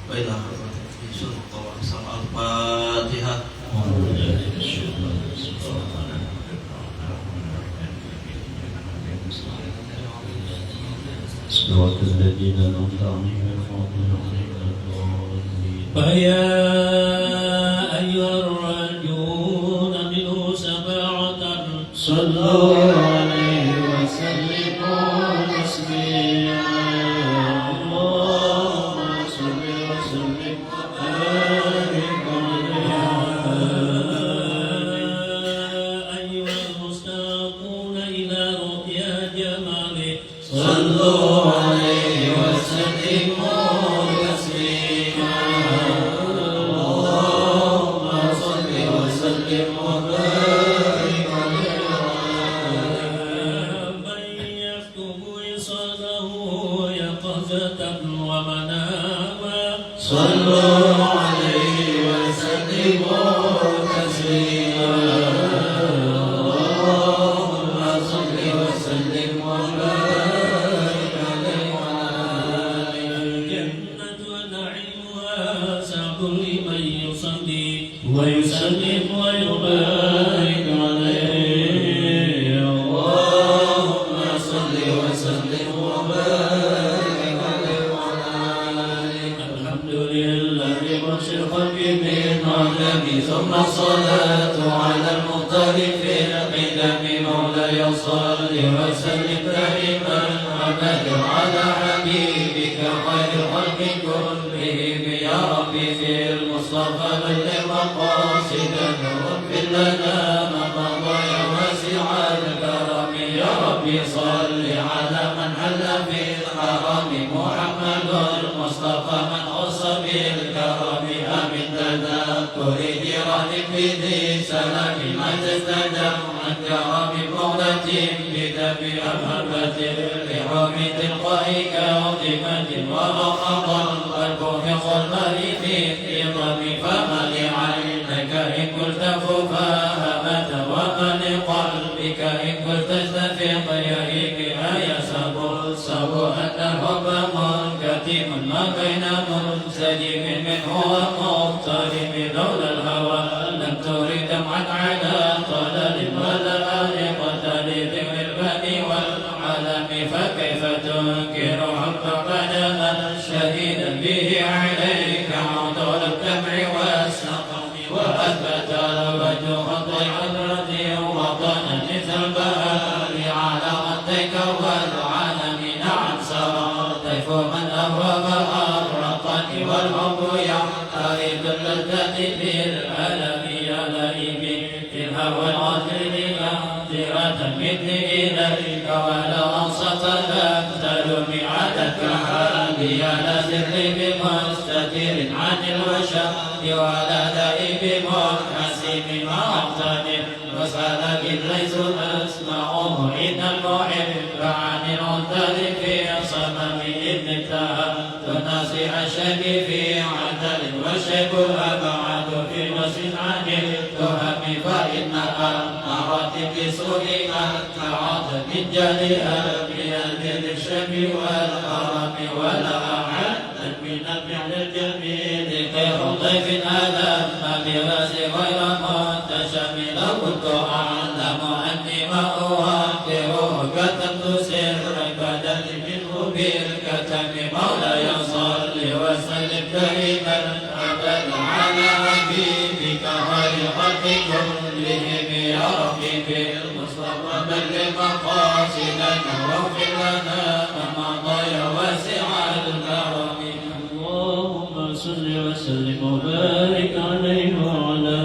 وإلى حضرة سورة الفاتحة. صراط الذين أنعمت عليهم غير المغضوب عليهم. فيا أيها الراجون منه سباعة صلوا عليه وسلموا تسليما. اللهم صل وسلم وبارك عليه. أيها المشتاقون إلى رؤيا جماله صلوا عليه وسلموا تسليما. اللهم صل وسلم وبارك عليه. من يكتب وصاله يقظة ومناما صلوا عليه وسلموا تسليما. اللهم صل وسلم وبارك عليه وعلى جنة ونعيمها سعد لمن يصلي ويسلم ويبارك عليه. اللهم صل وسلم وبارك عليه وعلى الحمد لله مشرقا من عدم ثم الصلاة على المختلف القدم. مولاي صل وسلم دائما أبدا على حبيبك خير الخلق كلهم. يا ربي في المصطفى بلغ مقاصدنا واغفر لنا ما مضى يا واسع الكرم. يا ربي صل على من حل في الحرم محمد المصطفى من خص بالكرم. آمن تذكر جيران بذي سلام ما تستدم عن كرم بغلة بدم أمهبة لحوم تلقاء كاظمة وأخض القلب في ظلمه في نظام. فما لعينك إن قلت ففاهمت وما لقلبك إن قلت استفيق يهيك. آية سبو أن الحب منكتم ما بين منسجم منه ومغترم. لولا الهوى لم ترد دمعا على طلل ولا آلقة لذكر البني والعلم. فكيف تنكر حبك لنا شهيدا به عليك عضل الدمع والسقم. وأثبت الوجه ضيع الردي وطنا مثل البهار على خديك والعالم. نعم سرى طيف من أهرب أرقني والحب يحترب اللذة بالألم. يا لئيمي في الهوى العاطل ناظرة مني إليك ولا أنصت لم تلم عدتك حالي. يا نازل بمستتر عن الوشم ولا دائب منحسم ما أغتنم وسألك ليس أسمعه إن المحب عن العذر في صمم. إذ انتهى تناصع الشيب في عدل والشيب أبعد في نصر عن التهم. فإن أمارات بسوءها تعاط من جلها من الشم والغرم. ولا أعد من الفعل الجميل غير ضيف ألم بغاز غير منتشم. لو كنت أعلم أني ما أوقره كتمت سرك بدل منه بالكتم. مولاي صل وسلم دائما أبدا على حبيبك خير خلق كلهم. يا ربي بالمصطفى بلغ مقاصدنا واغفر لنا ما مضى يا واسع الكرم. اللهم صل وسلم وبارك عليه وعلى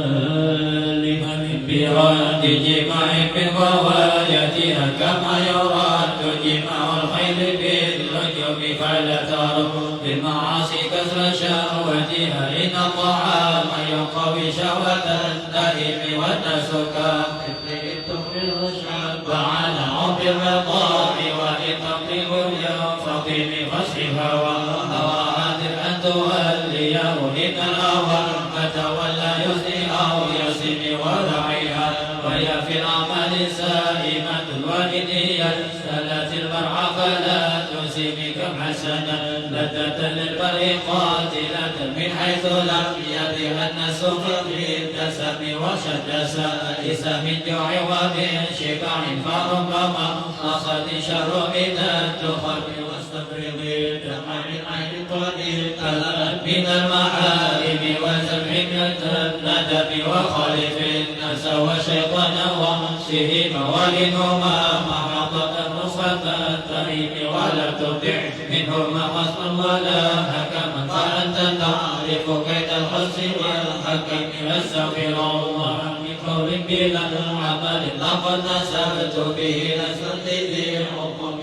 آله. براد جماع بغوايتها كما يراد جماع الخيل بالرجم. فلا تروا بالمعاصي كسر شهوتها إن الطعام يقوي شهوة النائم. والناس كالطفل تغفر الشعب على عرف الرضاع وإن تطلب اليوم فاصرفها وهوى هادر أن توليه. إن الأول تولى يسري أو يسم ورعيها وهي في الأعمال سائمة. وإن هي سلت المرعى فلا تسم كم حسنا لذة للفريقات لذة من حيث لم يدرها الناس في الدسم وشد سائس من جوع ومن شبع فربما أخذ شر من الدخل واستفرغ الدمع من عين قدير تلأت من المحارم وزمع الندم وخالف الناس وشيطان ومسه موالنهما محطة نصرة التريم ولا تطع منهما خصما ولا حكما فأنت تعرف كيد الخصم والحكم واستغفر الله من قول بلا عمل لقد نسبت به نسبت ذي حكم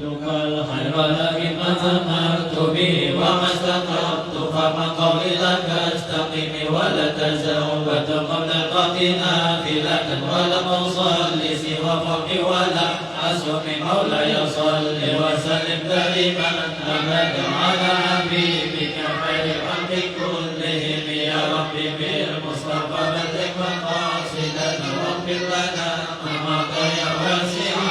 لك الخير لكن ما ذكرت به وما استقمت فما قولي لك استقم ولا تزود قبل القتل نافلة ولم أصلي سوى فوقي ولا أصوم مولاي صل وسلم دائما أبدا على حبيبك خير الخلق كلهم يا ربي بالمصطفى بلغ مقاصدنا واغفر لنا ما مضى يا واسع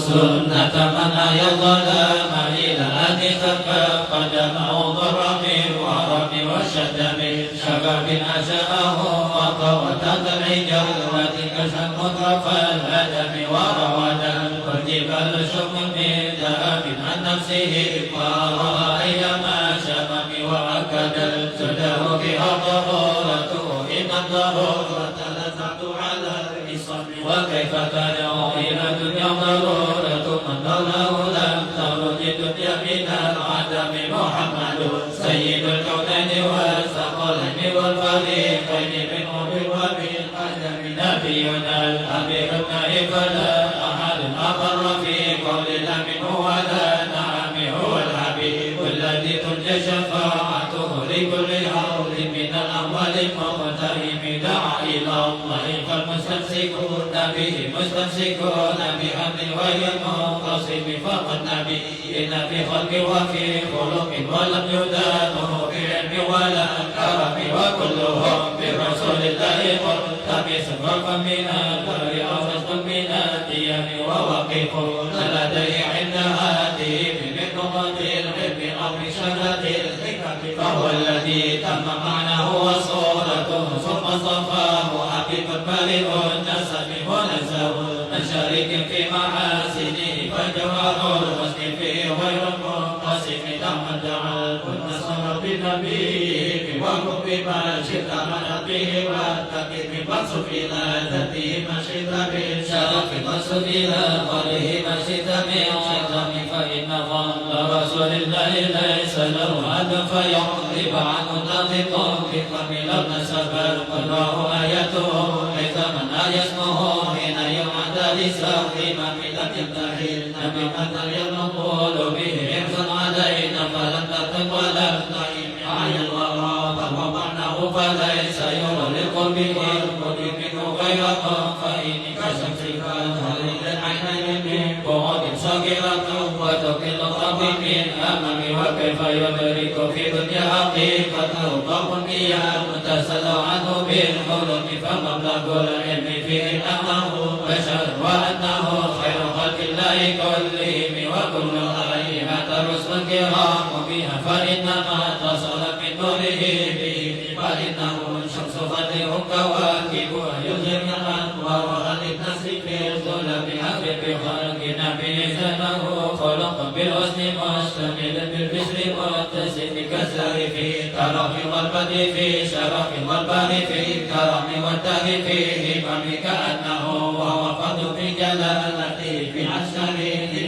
سنة من أحيا الظلام إلى أن تبقى قدمه ضرب ورب وشتم شباب أشاءه وقوة العجوة كشف مطرف الهدم ورودا وجبال شم من ذهب عن نفسه فرأى أيما شمم وأكد الجده بها ضرورته إن الضرورة لزعت على الإصم وكيف تدعو إلى دنيا ضرورة من دونه لم تخرج الدنيا من العدم محمد سيد الكونين والثقلين والفريقين من نور ومن قدم نبينا الحبيب النائب فلا أحد أقر في قول لا منه ولا نعم هو الحبيب الذي ترجى شفاعته لكل هول من الأموال المقترم دعا إلى الله فالمستمسكون به مستمسكون بحمد غير منقسم فقد نبينا في خلق وفي خلق ولم يدانه في علم ولا كرم وكلهم برسول الله ملتمس غرفا من الدار أو رزقا من الديان ووقفون لديه عند هذه من نقط العلم أو من شهادة الحكم فهو الذي تم معناه وصورته ثم صفاه حبيب بريء النسب منزه من شريك في محاسنه فجوهر الوزن فيه غير منقسم لما دعا والنصر بنبيه وكن بما شئت من به والتقيم فانصب إلى ذاته ما شئت من شرف فانصب إلى قوله ما شئت من شتم فإن ظل رسول الله ليس له هدف فيغضب عنه ناطق بقم لم نسب قدره آيته ليس من يسمه حين يوعد لساق إمام لم ينتهي النبي حتى ينقول به حفظا علينا فلم تتق ولم تعين عين الورى فهو معناه فليس يرى للقلب والقلب منه غيره فإني كشمسك هذه العينين من بعد صغيرة وتقل الرب من أمامي وكيف يدرك في دنيا حقيقته ضرب القيام تسأل عنه بالحلم فمبلغ العلم فيه أنه بشر وأنه خير خلق الله كلهم وكل أيها الرسل الكرام بها فإنما تصل من نوره به فإنه الشمس فتح كواكب ويظهر الأنوار للناس في الظلم حبيب خلق نبي زمه خلق بالحسن مشتمل بالبشر والتسم كسر في كرم والبدء في شرف والبر في كرم والتاه في همم كأنه وهو فرد في جلالته في عشر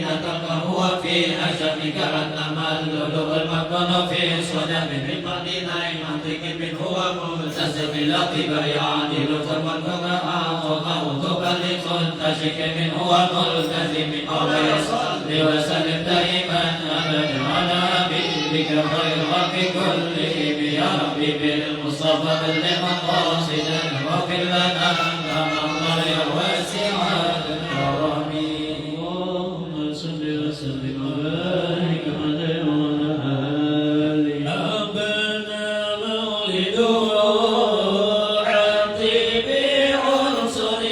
زينة هو في عشر كأنما اللؤلؤ المكنون في صدم من مدينة منطق من هو ملتزم لقب يعدل ثم كما أعطاه تبلغ تشك من هو ملتزم الله يصلي وسلم دائما أبدا على حبيبك خير رب كلهم يا ربي بالمصطفى بلغ مقاصدنا واغفر لنا ما مضى يا واسع الكرم اللهم صل وسلم وبارك عليه وعلى آله أبدا مولده عطي بعنصر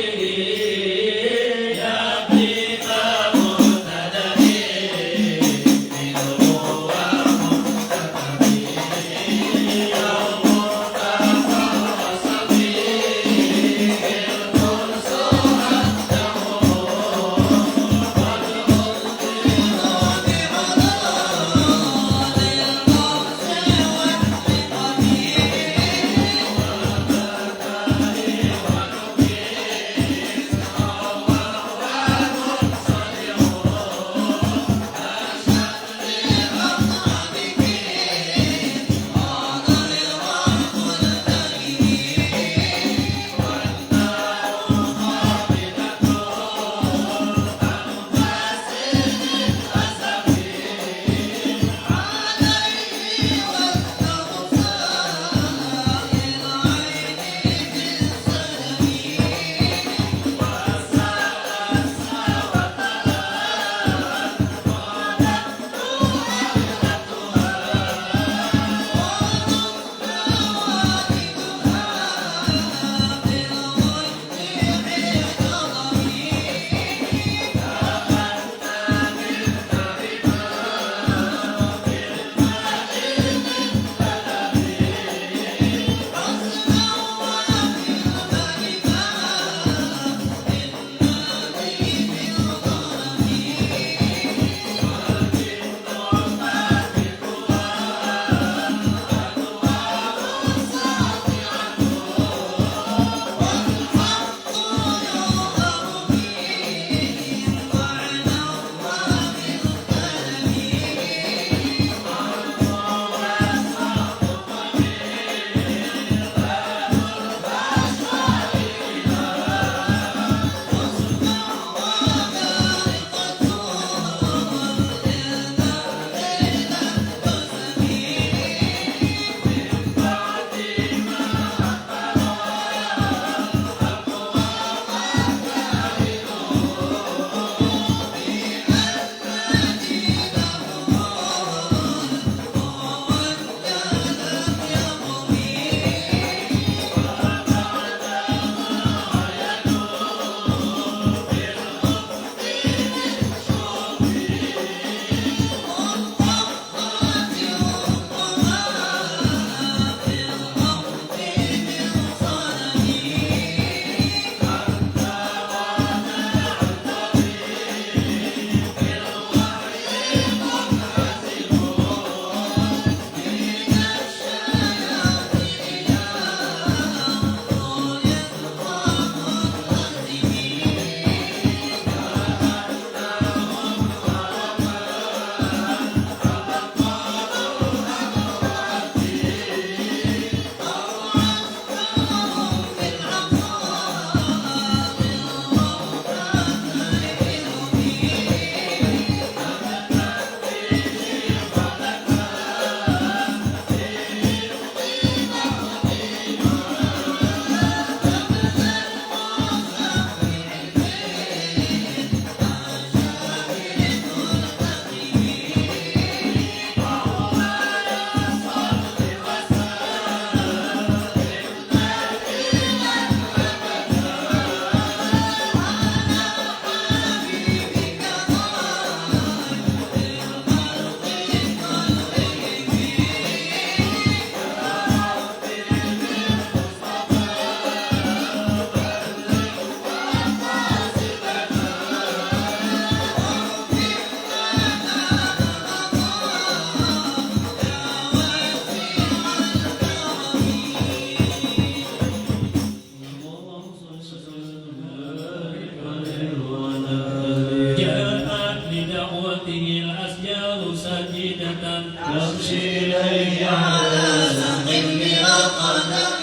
تمشي إليه على ساق بلا قدم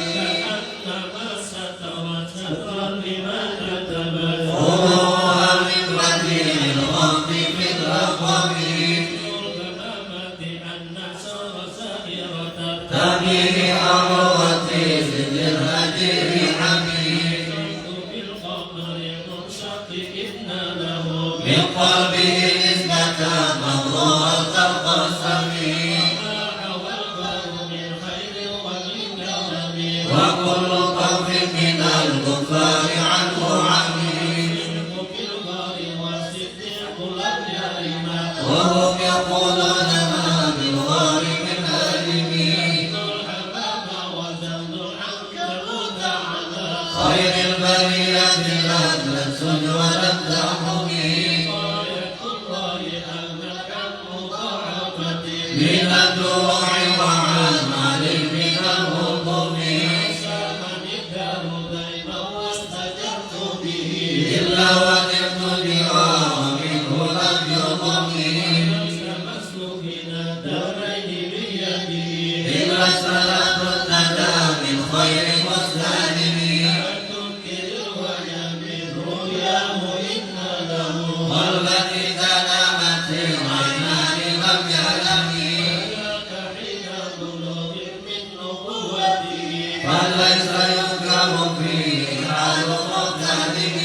كأنما سترت بما كتبت فروها من بديع الغرب في الرقم كمامة أن سار سائرة تبيه أروتي زد الهجر حميد بالقمر منشق إن له من قلبه نسبة مضروعة القسم وكل طرف من الكفار عنه عميد وهم يقولون ما بالغار من آلمين خير البرية لم ولم تحمي من الدروع وعن مال من الهضم إلا ونمت بها ومنه لم يضمي إلا سلام الندى من خير مسلم قلبا إذا نامت العينان لم يلمي فليس يذكر فيه حال مقتدم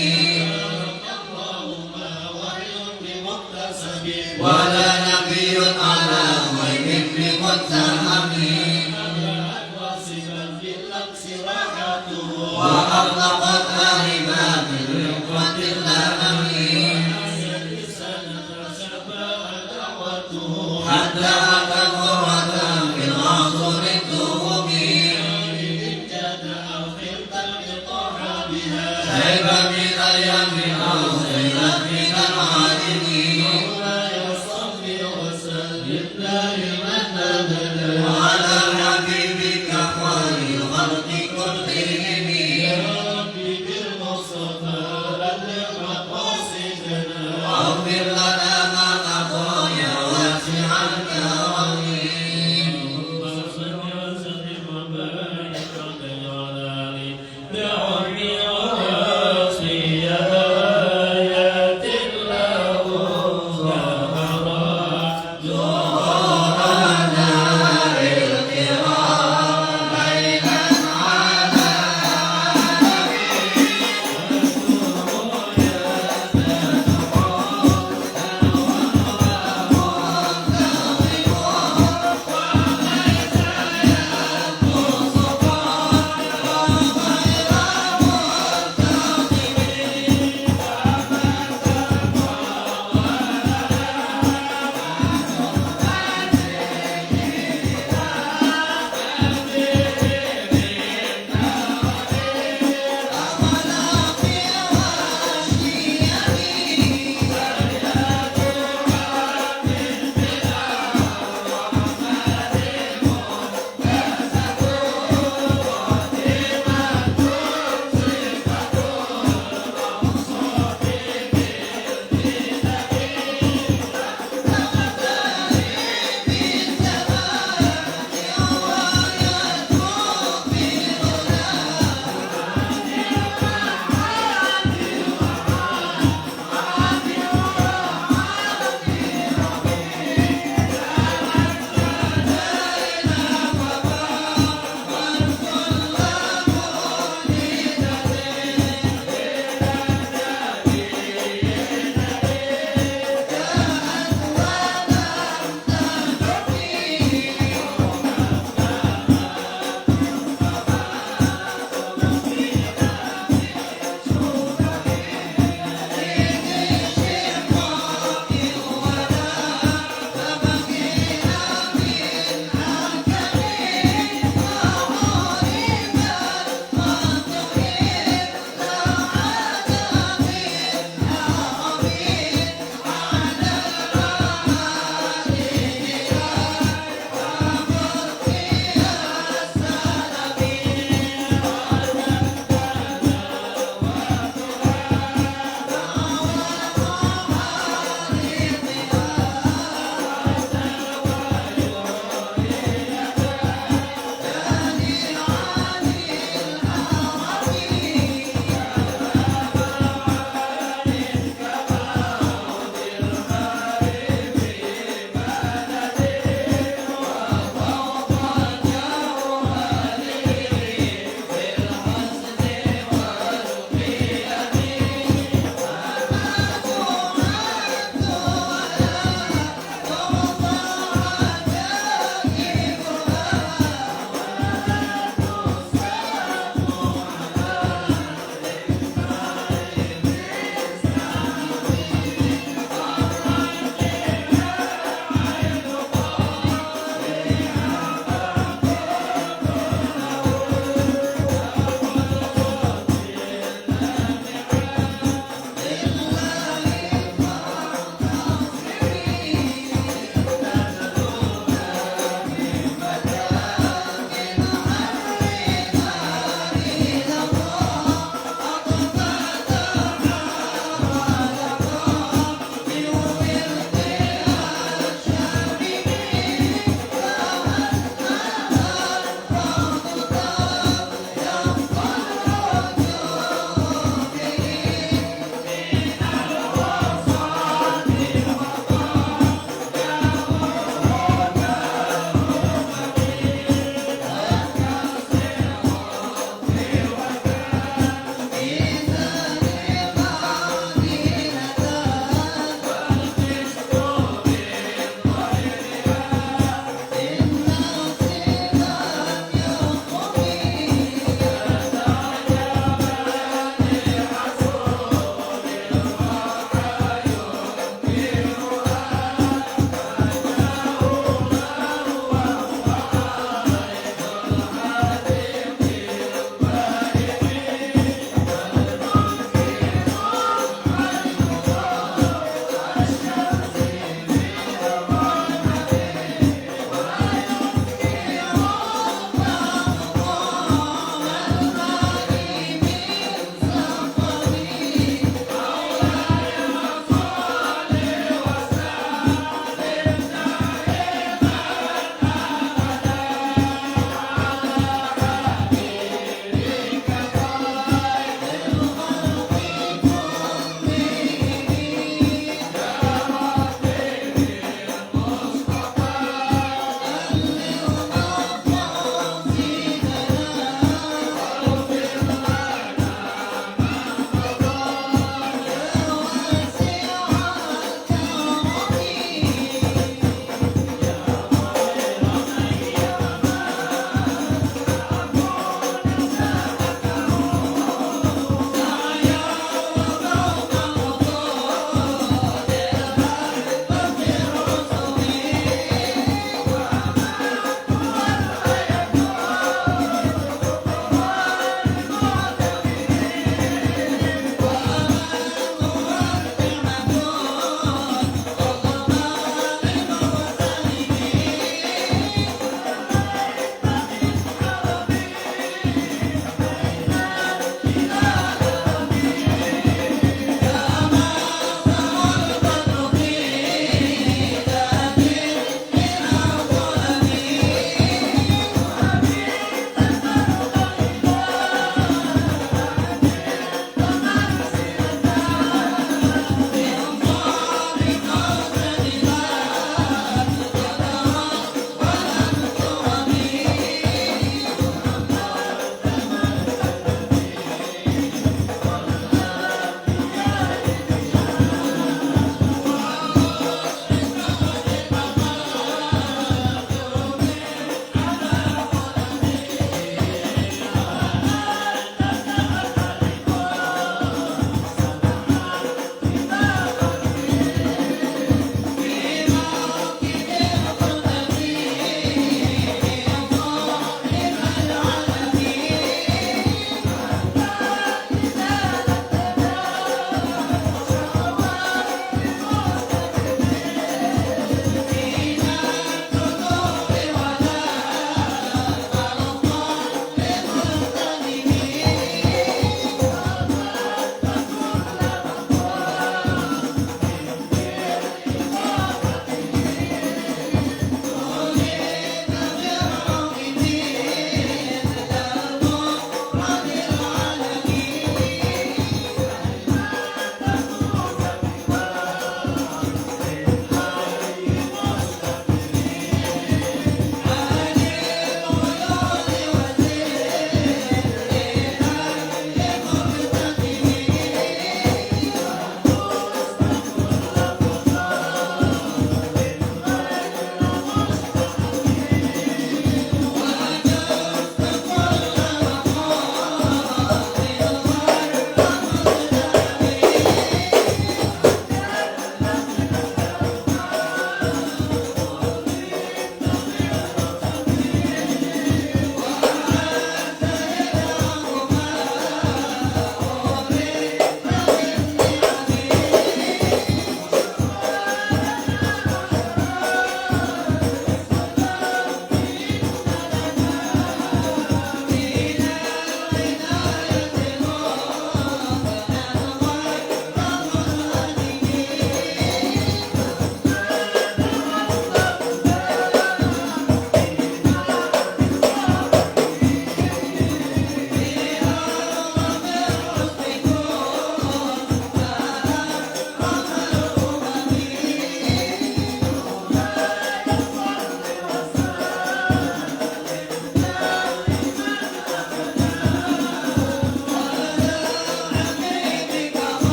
ولا نبي على غيب بمتهم وأطلقت أهبا من رقة اللامين حتى أتى مرة في العصر التهمين شيبا من أيام أو سيلا من العالمين وعلى حبيبك خير الخلق كلهم واغفر لنا ما مضى يا واسع الكرم بعمر وصي آيات الله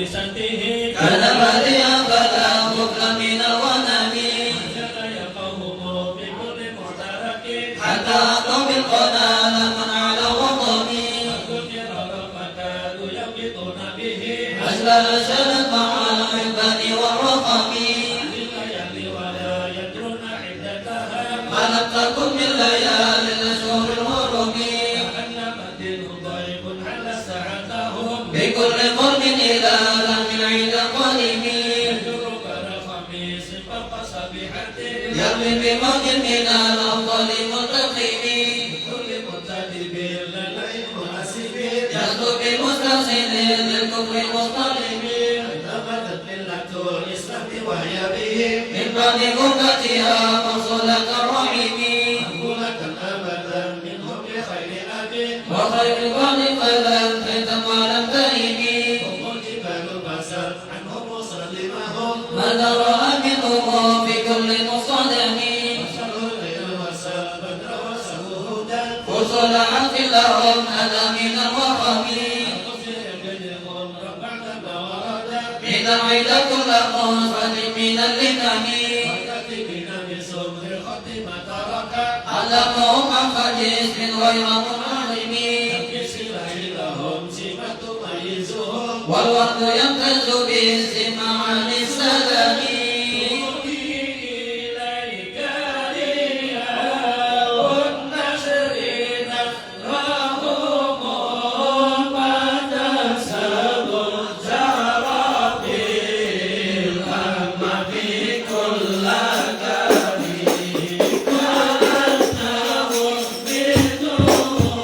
بسنته كان بديعا فلا بخل من الغنم يقوم بكل معترك حتى أقوم بالقنال من على الوطن ذكر فكاد يوقظون به أجلل شدت مع العباد والرقم بالليالي ولا يدرون عدتها ما لم تكن من ليالي الأشهر الحرم كأنما الدين ضيق على ساعتهم بكل قرب إلى لم العيد قادم يجرك الخميس فوق صبيحته يروي بموج من الأفضل منتقم كل متدب للعلم مناسب يخطو بمستحسن للكفر مظلم ثبتت ملة الإسلام وهي به من بعد غربتها موصولة الرحم مقولة أبدا منهم بخير أبي وخير القرن فلم تهتم ولم تهب هم الجبال بست عنهم مسلمهم ماذا رأى منهم في كل مصطدم وشر الليل وسى بدر وسه هدى وصل عن لهم هذا من الوهم وفي بينهم ربعت بوردا إذا عيد كل خاصة من اللثم وكاتبين بصبر ختم ترك علمهم عن فجس من غير منعلم بسلاح لهم سمة تميزهم والورد يمتاز بالسم عن السلام إليك رياء النشر نفرهم فتسب الزهر بالهم في كل كريم كأنهم بدون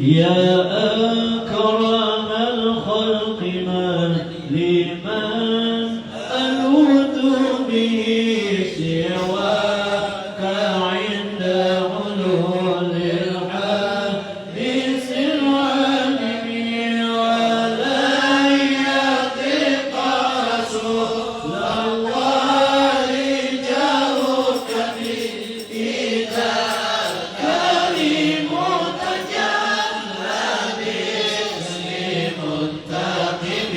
يا أكرم الخلق من لمن ألوذ به سواك عند حلول الحادث العالم ولا يطيق رسول الله جاءك إذا كريم تجلى باسم منتقم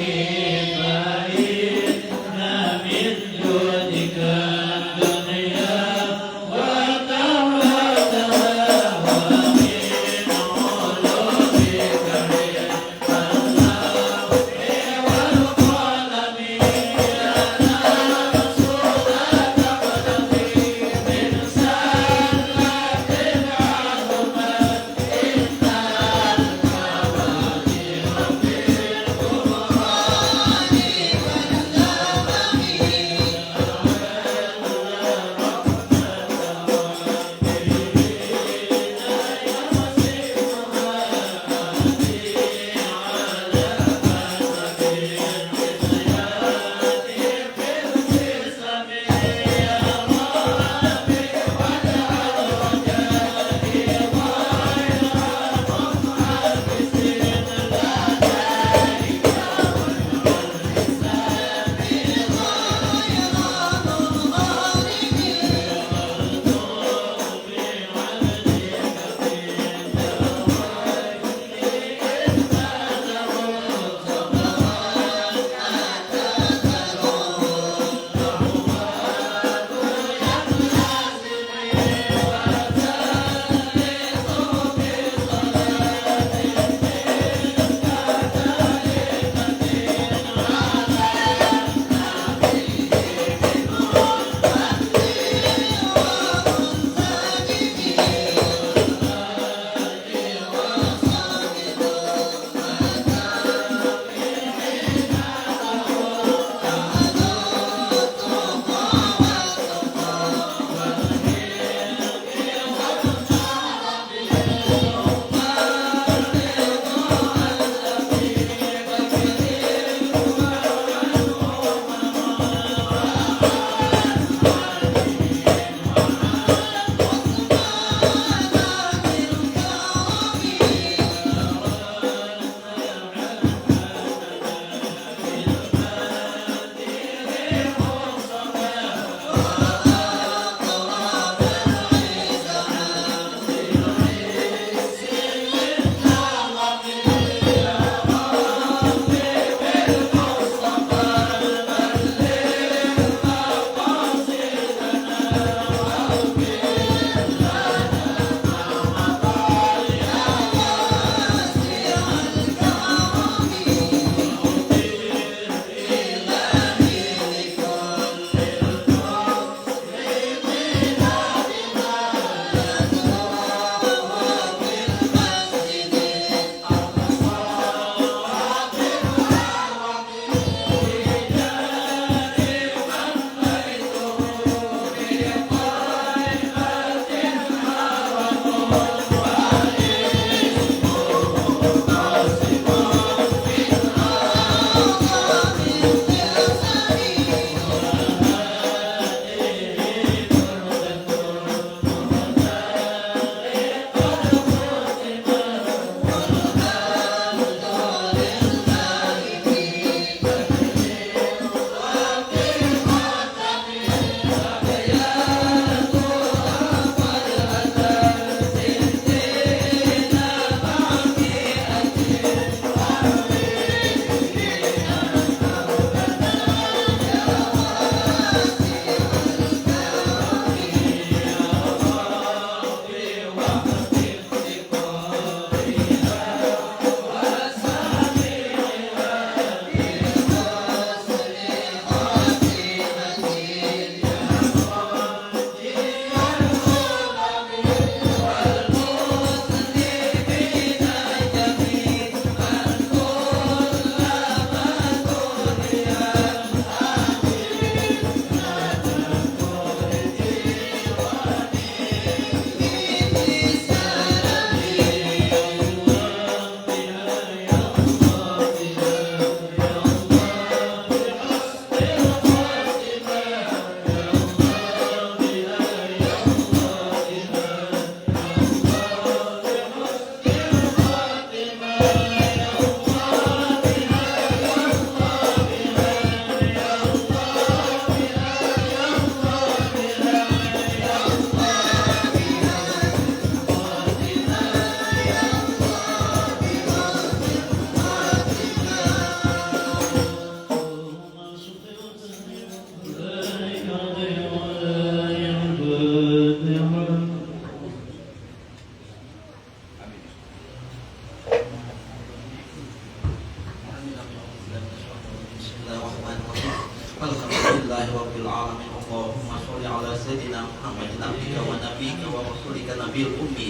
سيدنا محمد عبدك ونبيك ورسولك نبي الأمي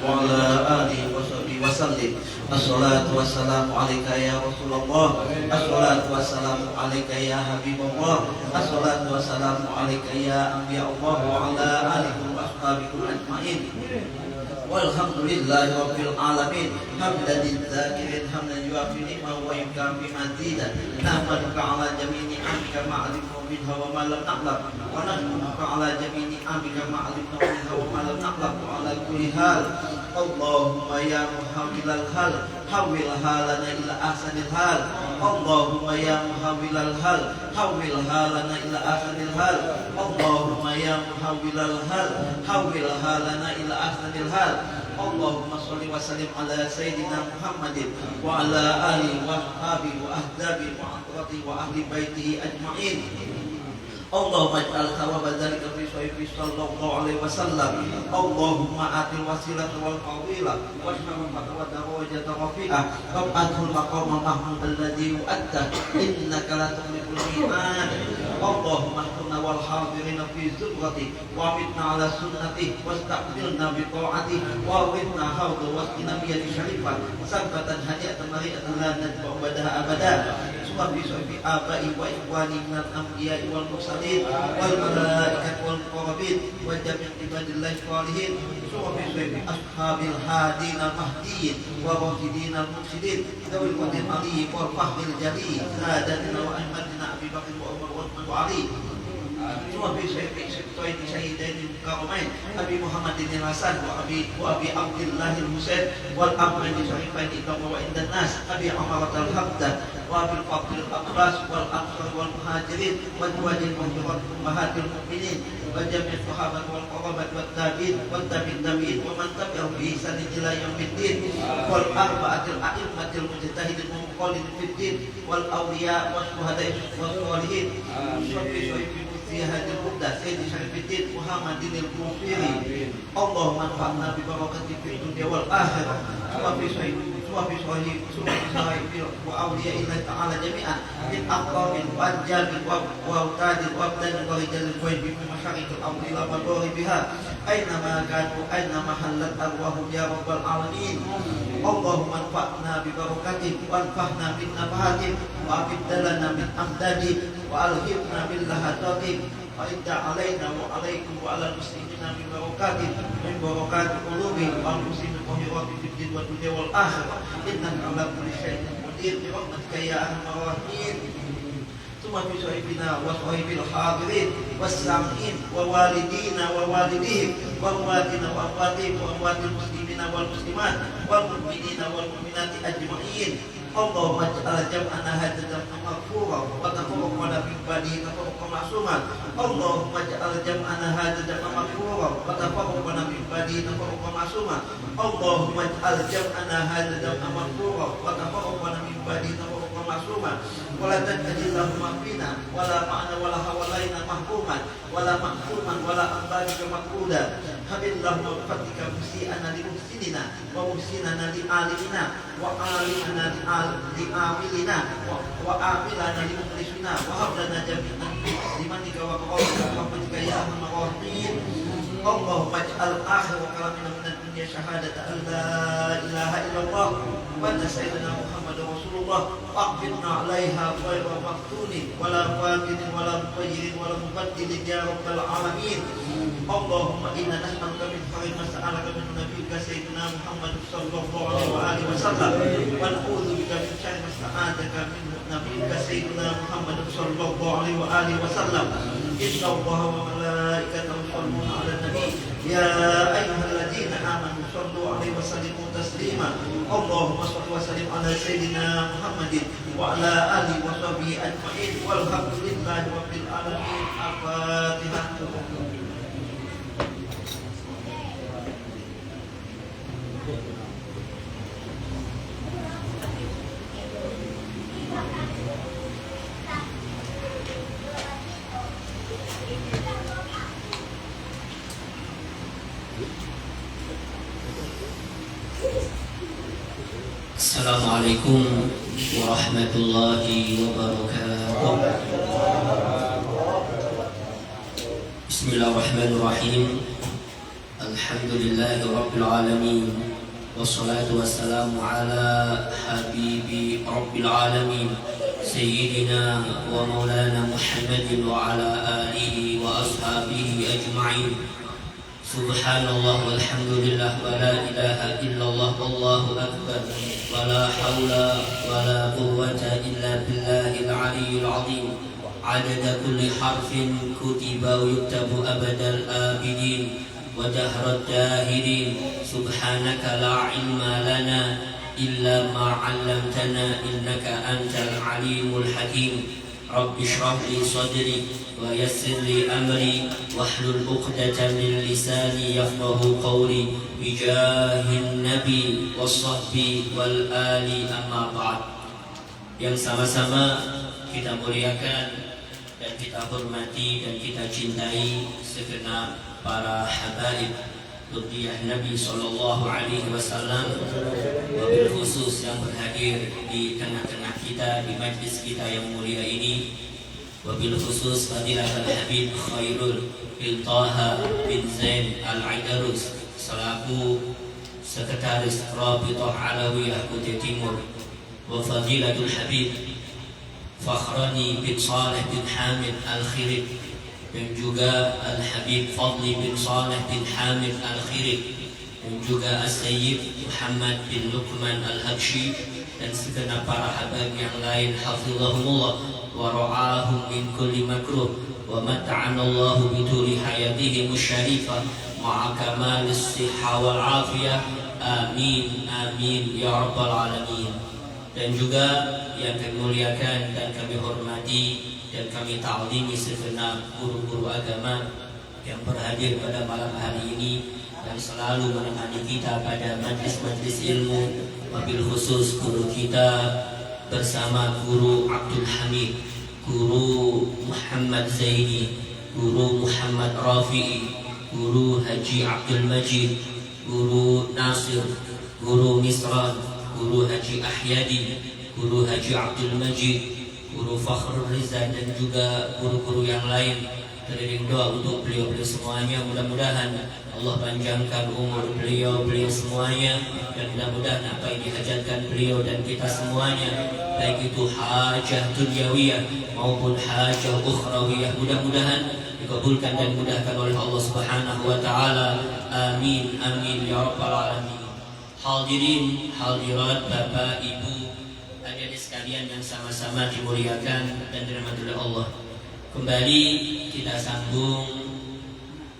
وعلى آله وصحبه وسلم. الصلاة والسلام عليك يا رسول الله، الصلاة والسلام عليك يا حبيب الله، الصلاة والسلام عليك يا أنبياء الله وعلى آله وأصحابكم أجمعين. والحمد لله رب العالمين حمدا للذاكرين حمدا يوافي نعمه ويكافئ مزيدا. نحمدك على جميع نعمك ما علمنا منها وما لم نعلم، ونشكرك على جميع نعمك ما علمنا منها وما لم نعلم. وعلى كل حال اللهم يا محول الحال حول حالنا إلى أحسن الحال. اللهم يا محول الحال حول حالنا إلى أحسن الحال. اللهم يا محول الحال حول حالنا إلى أحسن الحال. اللهم صل وسلم على سيدنا محمد وعلى آله وصحبه وأحبابه وأخواته وأهل بيته أجمعين. اللهم اجعل ثواب ذلك في صحيح صلى الله عليه وسلم. اللهم آت الوسيلة والفضيلة والشرفة والدرجة الرفيعة وابعثه المقام المحمود الذي يؤدى إنك لا تخلف الميعاد. اللهم احفظنا والحاضرين في زمرته وامتنا على سنته واستقبلنا بطاعته وارثنا حوضه واسقنا بيد شريفة سبة هنيئة مريئة لا نتبع بعدها أبدا. في آبائي وإخواني من الأنبياء والمرسلين والملائكة والمقربين وجميع عباد الله الصالحين. في أصحاب الهادين المهديين والراشدين المرشدين ذوي القدر العلي والفخر الجليل سادتنا وأئمتنا أبي بكر وعمر وعثمان وعلي. في سيدين الكرمين أبي محمد الحسن وأبي عبد الله الحسين والأمرين الشريفين إنه وعند الناس أبي عمرة الحمدة وأبي الفضل الأباس والأنصار والمهاجرين وأزواج المهاجرات أمهات المؤمنين وجميع الصحابة والقرابة والتابعين والتابعين ومن تبعهم بإحسان إلى يوم الدين والأربعة الأئمة المجتهدين المقلدين في الدين والأولياء والشهداء والصالحين. في هذه المدة سيد شريف الدين محمد البوصيري. اللهم انفعنا ببركته في الدنيا والآخرة وفي صحيح وأولياء الله تعالى جميعا من أقطار وأنجاب وأوتاد وأبدان ورجال الكوين في مشارق الأرض إلى مغاربها أينما كانوا أينما حلت أرواحهم يا رب العالمين. اللهم انفعنا ببركته وانفعنا من نفحاته وأبدلنا من أمداده وألهمنا من لهجاته وإدى علينا وعليكم وعلى المسلمين من بركات قلوبهم والمسلمين الطاهرات في الدين والدنيا والآخرة إنك على كل شيء قدير برحمتك يا أرحم الراحمين. ثم في صحيفنا وصحيف الحاضرين والسامعين ووالدينا ووالديهم وأمواتنا وأمواتهم وأموات المسلمين والمسلمات والمؤمنين والمؤمنات أجمعين. اللهم اجعل جمعنا هذا جمعا مغفورا وتفرقنا من بعده تفرقا معصوما. اللهم اجعل جمعنا هذا جمعا مغفورا وتفرقنا من بعده تفرقا معصوما. اللهم اجعل جمعنا هذا جمعا مغفورا وتفرقنا من بعده تفرقا معصوما. ولا تجعل اللهم فينا ولا معنا ولا حوالينا محكوما ولا محكوما ولا أنبارك مقودا. هب اللهم بفضلك مسيئنا لمحسننا ومحسننا لعالمنا وعالمنا لعاملنا وعاملنا لمخلصنا وهب لنا جميعا بمنك وكرمك ورحمتك يا أرحم الراحمين. اللهم اجعل آخر كلامنا من الدنيا شهادة أن لا إله إلا الله وأن سيدنا محمد رسول الله واقبضنا عليها غير مفتون ولا فاتن ولا مغير ولا مبدل يا رب العالمين. اللهم إنا نسألك من خير ما سألك من نبيك سيدنا محمد صلى الله عليه وسلم ونعوذ بك من شر ما استعاذك منه نبيك سيدنا محمد صلى الله عليه وسلم. إن الله وملائكته يصلون على النبي يا أيها الذين آمنوا صلوا عليه وسلموا تسليما. اللهم صل وسلم على سيدنا محمد وعلى آله وصحبه أجمعين والحمد لله رب العالمين. الفاتحة. Assalamualaikum warahmatullahi wabarakatuh. Bismillahirrahmanirrahim. Alhamdulillahi Rabbil Alamin. Wassalatu wassalamu ala habibi Rabbil Alamin, Sayyidina wa maulana Muhammadin wa ala alihi wa ashabihi ajma'in. Subhanallah walhamdulillah wa la ilaha illallah wallahu akbar wa la hawla wa la quwwata illa billahil aliyyil azim. Adada kulli harfin kutiba wa yuktabu abadal abidin wa dahrad dahirin. Subhanaka la ilma lana illa ma 'allamtana innaka antal alimul hakim. Rabbi shrah li sadri wa yassir li amri wahlul 'uqdatam min lisani yafqahu qawli bijahin nabi wassahbi wal ali amma ba'd. Yang sama-sama kita muliakan dan kita hormati dan kita cintai segenap para habaib Luqiyah Nabi Sallallahu Alaihi Wasallam, wabil khusus yang berhadir di tengah-tengah kita di majlis kita yang mulia ini, wabil khusus Fadilatul Habib Khairul bin Taha bin Zain Al-Aidarus selaku Sekretaris Rabithah Alawiyah Kutai Timur, wa Fadilatul Habib Fakhrani bin Saleh bin Hamid Al-Khirib, dan juga Al-Habib Fadli bin Saleh bin Hamid Al-Khirib, dan juga As-Sayyid Muhammad bin Luqman Al-Habsyi, dan segenap para habaib yang lain hafizahumullah wa ra'ahum min kulli makruh wa mata'anallahu bituli hayatihim syarifah ma'a kamalis sihha wal afiyah. Amin amin ya rabbal alamin. Dan juga yang kami muliakan dan kami hormati dan kami ta'zimi segenap guru-guru agama yang berhadir pada malam hari ini dan selalu menemani kita pada majlis-majlis ilmu, wabil khusus guru kita bersama Guru Abdul Hamid, Guru Muhammad Zaini, Guru Muhammad Rafi'i, Guru Haji Abdul Majid, Guru Nasir, Guru Nisran, Guru Haji Ahyadi, Guru Haji Abdul Majid, Guru Fakhrul Riza, dan juga guru-guru yang lain. Teriring doa untuk beliau-beliau semuanya. Mudah-mudahan Allah panjangkan umur beliau-beliau semuanya, dan mudah-mudahan apa yang dihajatkan beliau dan kita semuanya, baik itu hajah dunyawiyah maupun hajah ukhrawiyah, mudah-mudahan dikabulkan dan dimudahkan oleh Allah Subhanahu wa taala. Amin amin ya rabbal alamin. Hadirin hadirat Bapak Ibu adik-adik sekalian yang sama-sama dimuliakan dan dirahmati oleh Allah. Kembali kita sambung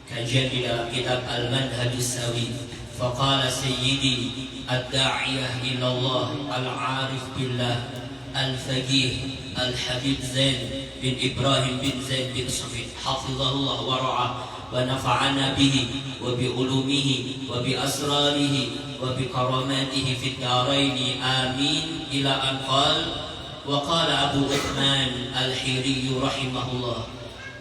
kajian di dalam kitab Al-Manhajus Sawi. Faqala Sayyidi ad-da'iyah ilallah al-arif billah al-faqih al-habib Zain bin Ibrahim bin Zain bin Safid hafizahullah wa ra'ah wa nafa'ana bihi wa bi ulumihi wa bi asrarihi wa bi karamatihi fid daraini amin. Ila an qala wa qala Abu Uthman Al-Hiri rahimahullah,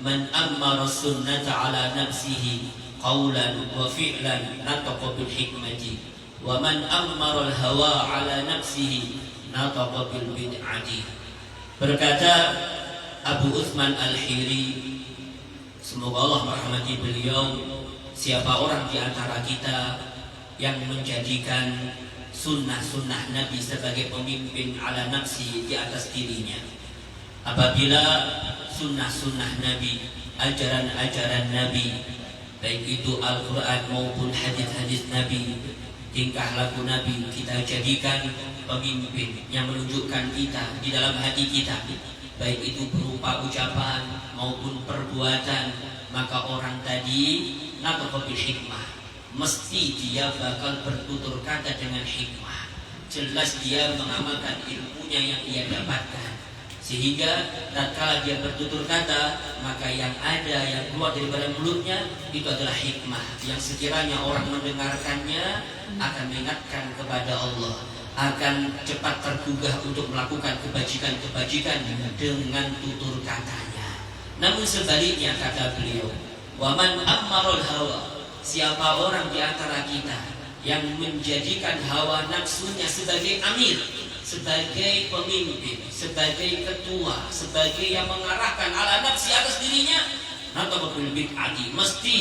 man ammara sunnata ala nafsihi qawlan wa fi'lan nataqa bil hikmati wa man ammara al-hawa ala nafsihi nataqa bil bid'ati. Berkata Abu Uthman Al-Hiri, semoga Allah merahmati beliau, siapa orang di antara kita yang menjadikan sunnah-sunnah Nabi sebagai pemimpin ala nafsi di atas dirinya. Apabila sunnah-sunnah Nabi, ajaran-ajaran Nabi, baik itu Al-Quran maupun hadis-hadis Nabi, tingkah laku Nabi, kita jadikan pemimpin yang menunjukkan kita di dalam hati kita, baik itu berupa ucapan maupun perbuatan, maka orang tadi nataqa bil hikmah, mesti dia bakal bertutur kata dengan hikmah. Jelas dia mengamalkan ilmunya yang ia dapatkan, sehingga tatkala dia bertutur kata, maka yang ada yang keluar daripada mulutnya itu adalah hikmah yang sekiranya orang mendengarkannya akan mengingatkan kepada Allah, akan cepat tergugah untuk melakukan kebajikan-kebajikan dengan tutur katanya. Namun sebaliknya kata beliau, waman ammarul hawa, siapa orang di antara kita yang menjadikan hawa nafsunya sebagai amir, sebagai pemimpin, sebagai ketua, sebagai yang mengarahkan ala nafsi atas dirinya, nataqa bil bid'ati, mesti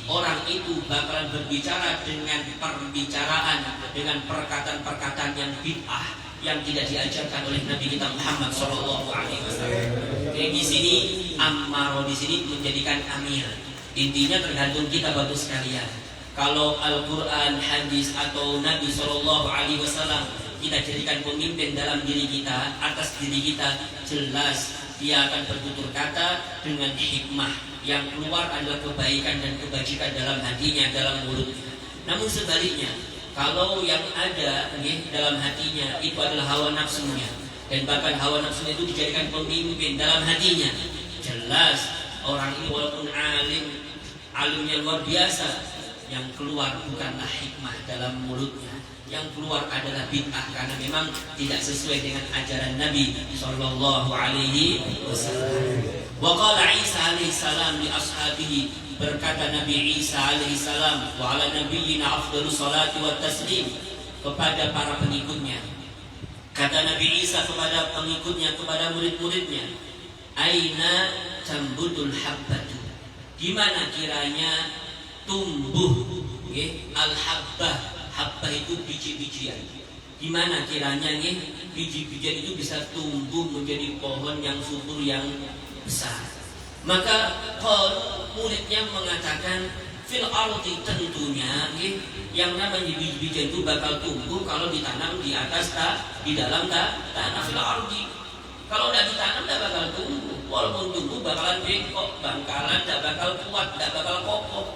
orang itu bakalan berbicara dengan perbicaraan, dengan perkataan-perkataan yang bid'ah, yang tidak diajarkan oleh Nabi kita Muhammad sallallahu alaihi wasallam. Jadi di sini Ammaro di sini menjadikan amir. Intinya tergantung kita Bapak sekalian. Kalau Al-Qur'an, hadis atau Nabi sallallahu alaihi wasallam kita jadikan pemimpin dalam diri kita, atas diri kita, jelas dia akan bertutur kata dengan hikmah, yang keluar adalah kebaikan dan kebajikan dalam hatinya, dalam mulutnya. Namun sebaliknya, kalau yang ada dalam hatinya itu adalah hawa nafsunya, dan bahkan hawa nafsunya itu dijadikan pemimpin dalam hatinya, jelas orang ini walaupun alimnya luar biasa, yang keluar bukanlah hikmah dalam mulutnya, yang keluar adalah bid'ah, karena memang tidak sesuai dengan ajaran Nabi sallallahu alaihi wasallam. Wa qala Isa alaihi salam li ashabihi, berkata Nabi Isa alaihi salam, wa ala nabiyyina afdhalus salati wat taslim, kepada para pengikutnya. Kata Nabi Isa kepada pengikutnya, kepada murid-muridnya, aina tambutul habbatu, di mana kiranya tumbuh al-habbah. Habbah itu biji-bijian. Di mana kiranya biji-bijian itu bisa tumbuh menjadi pohon yang subur, yang besar. Maka muridnya mengatakan fil ardi, tentunya yang namanya biji-bijian itu bakal tumbuh kalau ditanam di atas di dalam tanah fil ardi. Kalau tidak ditanam tidak bakal tumbuh. Walaupun tumbuh bakalan bengkok, bangkalan, tidak bakal kuat, tidak bakal kokoh.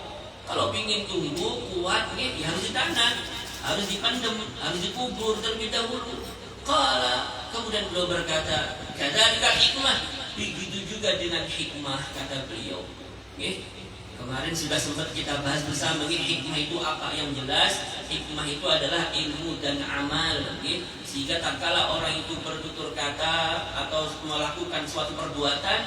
Kalau ingin tumbuh kuat ya harus ditanam, harus dipendem, harus dikubur terlebih dahulu. Kemudian beliau berkata, kadzalika hikmah, begitu juga dengan hikmah, kata beliau. Kemarin sudah sempat kita bahas bersama, hikmah itu apa? Yang jelas hikmah itu adalah ilmu dan amal, sehingga tatkala orang itu bertutur kata atau melakukan suatu perbuatan,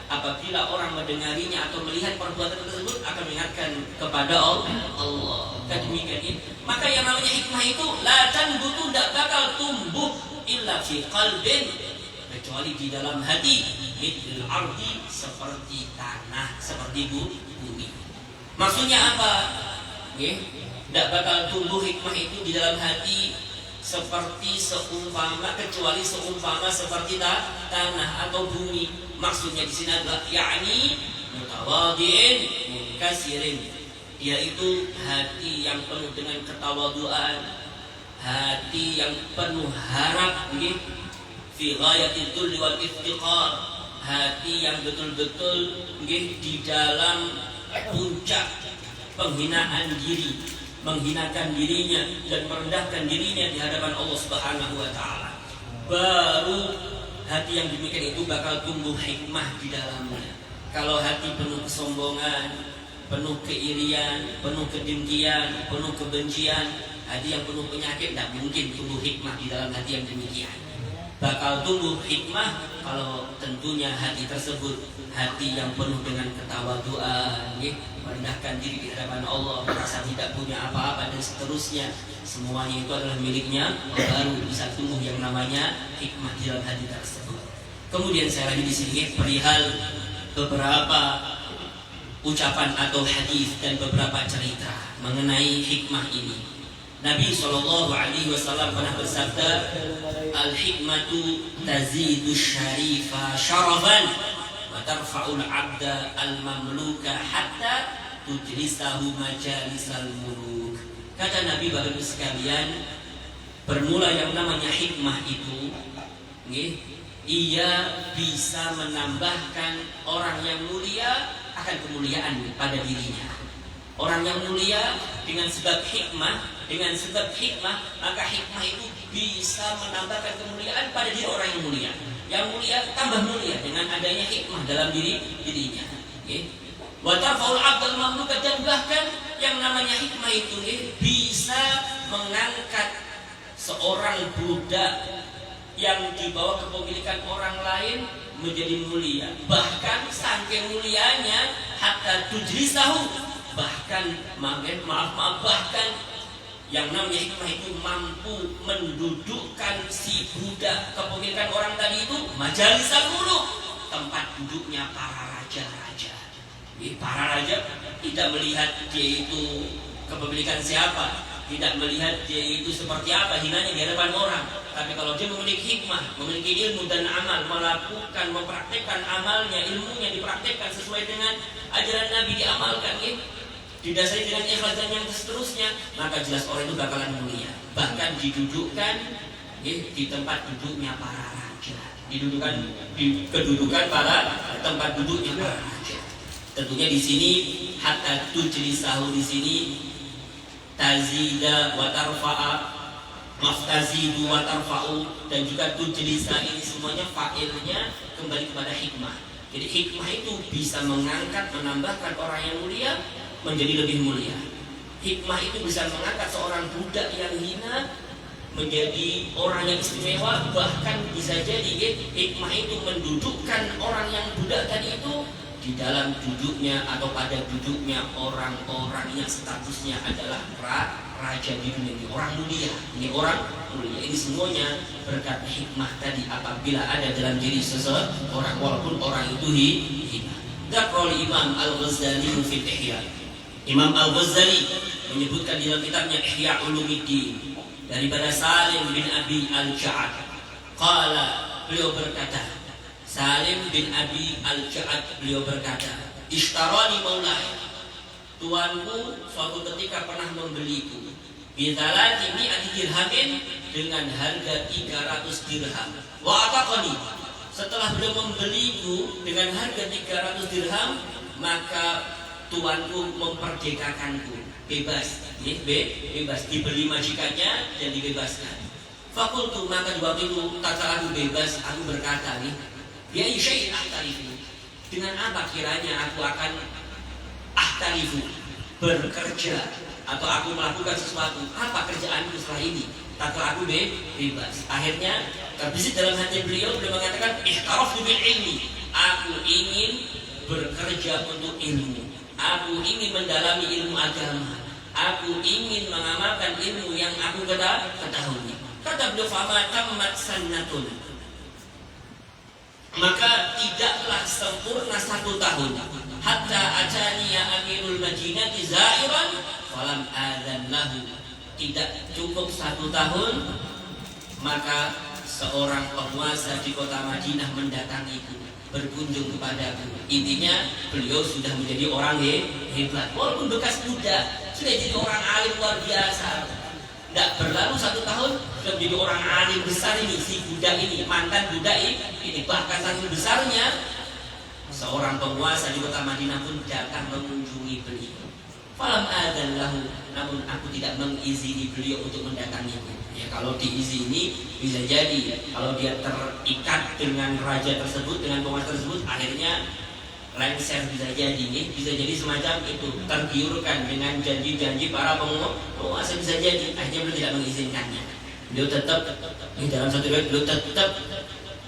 apabila orang mendengarinya atau melihat perbuatan tersebut akan mengingatkan kepada Allah. Demikian. Maka yang namanya hikmah itu la tanbutu, tidak bakal tumbuh illa fi qalbin, kecuali di dalam hati, mithl ardi, seperti tanah, seperti bumi. Maksudnya apa? Tidak bakal tumbuh hikmah itu di dalam hati seperti seumpama, kecuali seumpama seperti tanah atau bumi. Maksudnya di sini adalah yakni mutawadhi'in munkasirin, yaitu hati yang penuh dengan ketawaduan, hati yang penuh harap, fi ghayatil dhulli wal iftiqar, hati yang betul-betul di dalam puncak penghinaan diri, menghinakan dirinya dan merendahkan dirinya di hadapan Allah Subhanahu wa taala. Baru hati yang demikian itu bakal tumbuh hikmah di dalamnya. Kalau hati penuh kesombongan, penuh keirian, penuh kedengkian, penuh kebencian, hati yang penuh penyakit, tidak mungkin tumbuh hikmah di dalam hati yang demikian. Bakal tumbuh hikmah kalau tentunya hati tersebut hati yang penuh dengan ketawaduan, merendahkan diri di hadapan Allah, merasa tidak punya apa-apa dan seterusnya. Semuanya itu adalah miliknya, baru bisa tumbuh yang namanya hikmah di dalam hati tersebut. Kemudian saya lagi di sini perihal beberapa ucapan atau hadis dan beberapa cerita mengenai hikmah ini. Nabi SAW pernah bersabda, al-hikmatu tazidu syarifa syarafan wa tarfa'ul abda al-mamluka hatta tujlisahu majalisal muluk. Kata Nabi, Bapak Ibu sekalian, bermula yang namanya hikmah itu, ia bisa menambahkan orang yang mulia akan kemuliaan pada dirinya. Orang yang mulia dengan sebab hikmah, maka hikmah itu bisa menambahkan kemuliaan pada diri orang yang mulia. Yang mulia tambah mulia dengan adanya hikmah dalam dirinya. Wa tarfa'ul 'abdal mamluka, dan bahkan yang namanya hikmah itu bisa mengangkat seorang budak yang dibawa kepemilikan orang lain menjadi mulia. Bahkan saking mulianya hatta tujlisahu, bahkan bahkan yang namanya hikmah itu mampu mendudukkan si budak kepemilikan orang tadi itu majalisal muluk, tempat duduknya para raja-raja. Para raja tidak melihat dia itu kepemilikan siapa, tidak melihat dia itu seperti apa hinanya di hadapan orang. Tapi kalau dia memiliki hikmah, memiliki ilmu dan amal, melakukan, mempraktekkan amalnya, ilmunya dipraktekkan sesuai dengan ajaran Nabi, diamalkan, didasari dengan ikhlas dan yang seterusnya, maka jelas orang itu bakalan mulia. Bahkan didudukkan di tempat duduknya para raja, didudukkan di kedudukan para tempat duduknya para raja. Tentunya di sini hatta tujlisahu di sini tazida wa tarfa'a, maftazidu wa tarfa'u, dan juga tujlisa ini semuanya fa'ilnya kembali kepada hikmah. Jadi hikmah itu bisa mengangkat, menambahkan orang yang mulia menjadi lebih mulia. Hikmah itu bisa mengangkat seorang budak yang hina menjadi orang yang istimewa. Bahkan bisa jadi hikmah itu mendudukkan orang yang budak tadi itu di dalam duduknya atau pada duduknya orang-orang yang statusnya adalah raja di dunia ini, orang mulia. Ini orang mulia. Ini semuanya berkat hikmah tadi apabila ada dalam diri seseorang, walaupun orang itu hina. Dzakral Imam Al-Ghazali fi Ihya. Imam Al-Ghazali menyebutkan di dalam kitabnya Ihya Ulumuddin daripada Salim bin Abi Al-Ja'ad. Qala, beliau berkata, Salim bin Abi Al-Ja'ad beliau berkata, Ishtarani maulai, tuanku suatu ketika pernah membeliku bitalati mi'ati dirhamin, dengan harga 300 dirham. Wa ataqani, setelah beliau membeliku dengan harga 300 dirham, maka tuanku memperdekakanku, bebas, bebas, dibeli majikannya dan dibebaskan. Fakultu, maka di waktu itu tatkala aku bebas, aku berkata ya syai'in ahtarifu, dengan apa kiranya aku akan ahtarifu, bekerja atau aku melakukan sesuatu, apa kerjaanku setelah ini tatkala aku bebas. Akhirnya terbesit dalam hati beliau mengatakan ihtaraftu bil ilmi, aku ingin bekerja untuk ilmu, aku ingin mendalami ilmu agama, aku ingin mengamalkan ilmu yang aku ketahui. Kata beliau, fama tammat sannatun, maka tidaklah sempurna 1 tahun, hatta atani ya amirul madinati zairan falam adzan lahu, tidak cukup 1 tahun maka seorang penguasa di kota Madinah mendatangiku, berkunjung kepadaku. Intinya beliau sudah menjadi orang hebat, walaupun bekas muda sudah jadi orang alim luar biasa. Tidak berlalu 1 tahun sudah menjadi orang alim besar ini, si budak ini, mantan budak ini. Bahkan saking besarnya, seorang penguasa di kota Madinah pun datang mengunjungi beliau. Falam adzan lahu, namun aku tidak mengizini beliau untuk mendatangiku. Ya, kalau diizini bisa jadi kalau dia terikat dengan raja tersebut, dengan penguasa tersebut, akhirnya lengser, bisa jadi semacam itu, tergiurkan dengan janji-janji para penguasa, bisa jadi akhirnya beliau tidak mengizinkannya. Beliau tetap di dalam satu riwayat, beliau tetap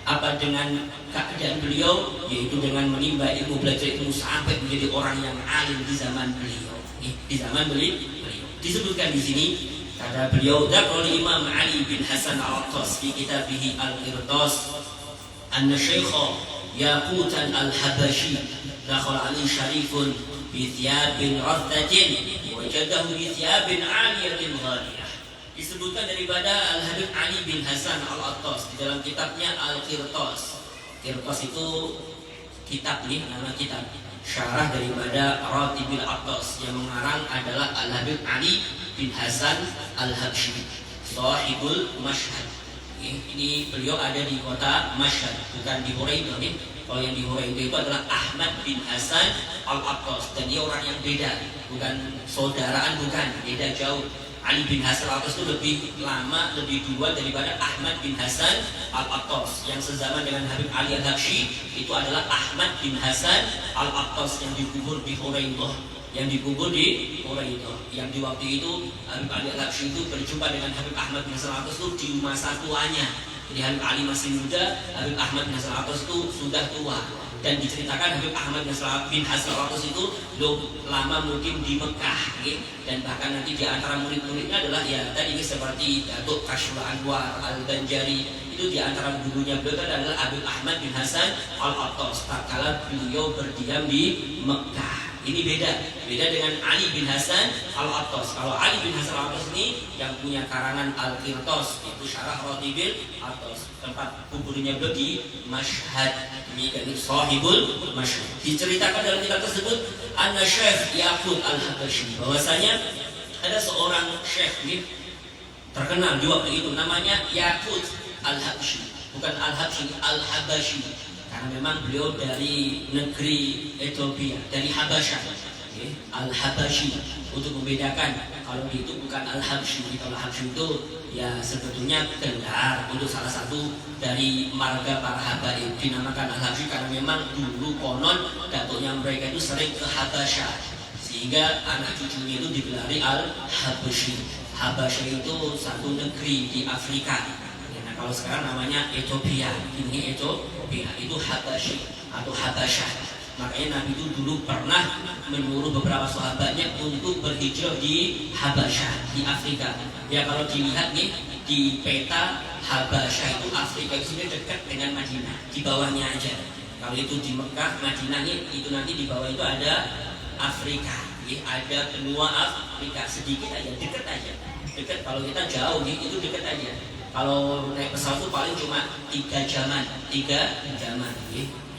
apa dengan keadaan beliau, yaitu dengan menimba ilmu, belajar ilmu sampai menjadi orang yang alim di zaman beliau. Di zaman beliau disebutkan di sini kata beliau, dzakara Imam Ali bin Hasan Al-Attas fi kitabih Al-Qirtas anna Syaikha Yaqutan Al-Habashi dakhala Ali syarifun bi thiyabin raddatin wajadahu bi thiyabin 'aliyatin ghaliyah. Disebutkan daripada Al-Habib Ali bin Hasan Al-Attas di dalam kitabnya Al-Qirtas. Qirtas itu kitab nama kitab syarah daripada Ratibil Attas, yang mengarang adalah Al-Habib Ali bin Hasan Al-Habsyi, sahibul Mashhad. Ini beliau ada di kota Mashhad, bukan di Huraidah. Kalau yang di Huraidah itu adalah Ahmad bin Hasan Al-Attas, dan dia orang yang beda, bukan saudaraan, bukan, beda jauh. Ali bin Hasan Al-Attas itu lebih lama, lebih tua daripada Ahmad bin Hasan Al-Attas. Yang sezaman dengan Habib Ali Al-Habsyi itu adalah Ahmad bin Hasan Al-Attas yang dikubur di Huraidah, Yang di waktu itu Habib Ali Al-Habsyi itu berjumpa dengan Habib Ahmad bin Hasan Al-Attas itu di masa tuanya. Jadi Habib Ali masih muda, Habib Ahmad bin Hasan Al-Attas itu sudah tua. Dan diceritakan Habib Ahmad bin Hasan Al-Attas itu lama mungkin di Mekah, dan bahkan nanti di antara murid-muridnya adalah ya tadi seperti Datuk Kashful Anwar Al-Banjari. Itu di antara gurunya beliau adalah Habib Ahmad bin Hasan Al-Attas tatkala beliau berdiam di Mekah. ini beda dengan Ali bin Hasan Al-Attas. Kalau Ali bin Hasan Al-Attas ini yang punya karangan Al-Qirtas, itu Syarah Ratibil Attas. Tempat kuburnya beliau di Mashhad. Demikian Sahibul Mashhad. Diceritakan dalam kitab tersebut, anna Syekh Yaqut Al-Habashi, bahwasanya ada seorang syekh ini terkenal di waktu itu, namanya Yaqut Al-Habashi, bukan Al-Habashi, Al-Habashi, karena memang beliau dari negeri Ethiopia, dari Habasyah. Al-Habashi, untuk membedakan kalau itu bukan Al-Habashi. Kalau Al-Habashi itu ya sebetulnya gelar untuk salah satu dari marga para habaib, dinamakan Al-Habashi karena memang dulu konon datuknya mereka itu sering ke Habasyah, sehingga anak cucunya itu digelari Al-Habashi. Habasyah itu satu negeri di Afrika. Nah, kalau sekarang namanya Ethiopia, ini Ethiopia, itu Habashi atau Habasyah. Makanya Nabi itu dulu pernah menyuruh beberapa sahabatnya untuk berhijrah di Habasyah, di Afrika. Ya kalau dilihat nih di peta, Habasyah itu Afrika itu dekat dengan Madinah, di bawahnya aja. Kalau itu di Mekah, Madinah nih, itu nanti di bawah itu ada Afrika, ya, ada benua Afrika sedikit aja, dekat aja. Dekat, kalau kita jauh nih itu dekat aja. Kalau naik pesawat itu paling cuma 3 jaman,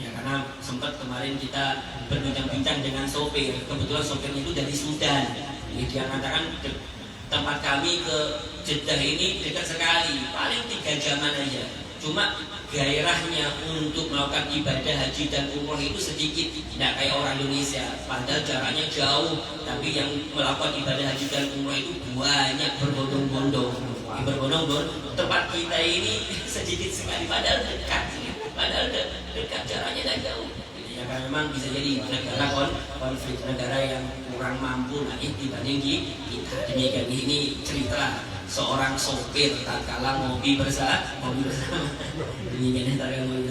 ya, karena sempat kemarin kita berbincang-bincang dengan sopir. Kebetulan sopirnya itu dari Sudan. Jadi dia mengatakan tempat kami ke Jeddah ini dekat sekali, paling 3 jaman aja. Cuma gairahnya untuk melakukan ibadah haji dan umroh itu sedikit, tidak kayak orang Indonesia. Padahal jaraknya jauh, tapi yang melakukan ibadah haji dan umroh itu banyak, berbondong-bondong. Tempat kita ini sedikit sekali, padahal dekat jaraknya dan jauh. Ya kan memang bisa jadi negara konflik, negara yang kurang mampu dibanding kita. Demikian ini cerita seorang sopir tak kalah ngopi bersama. Demikian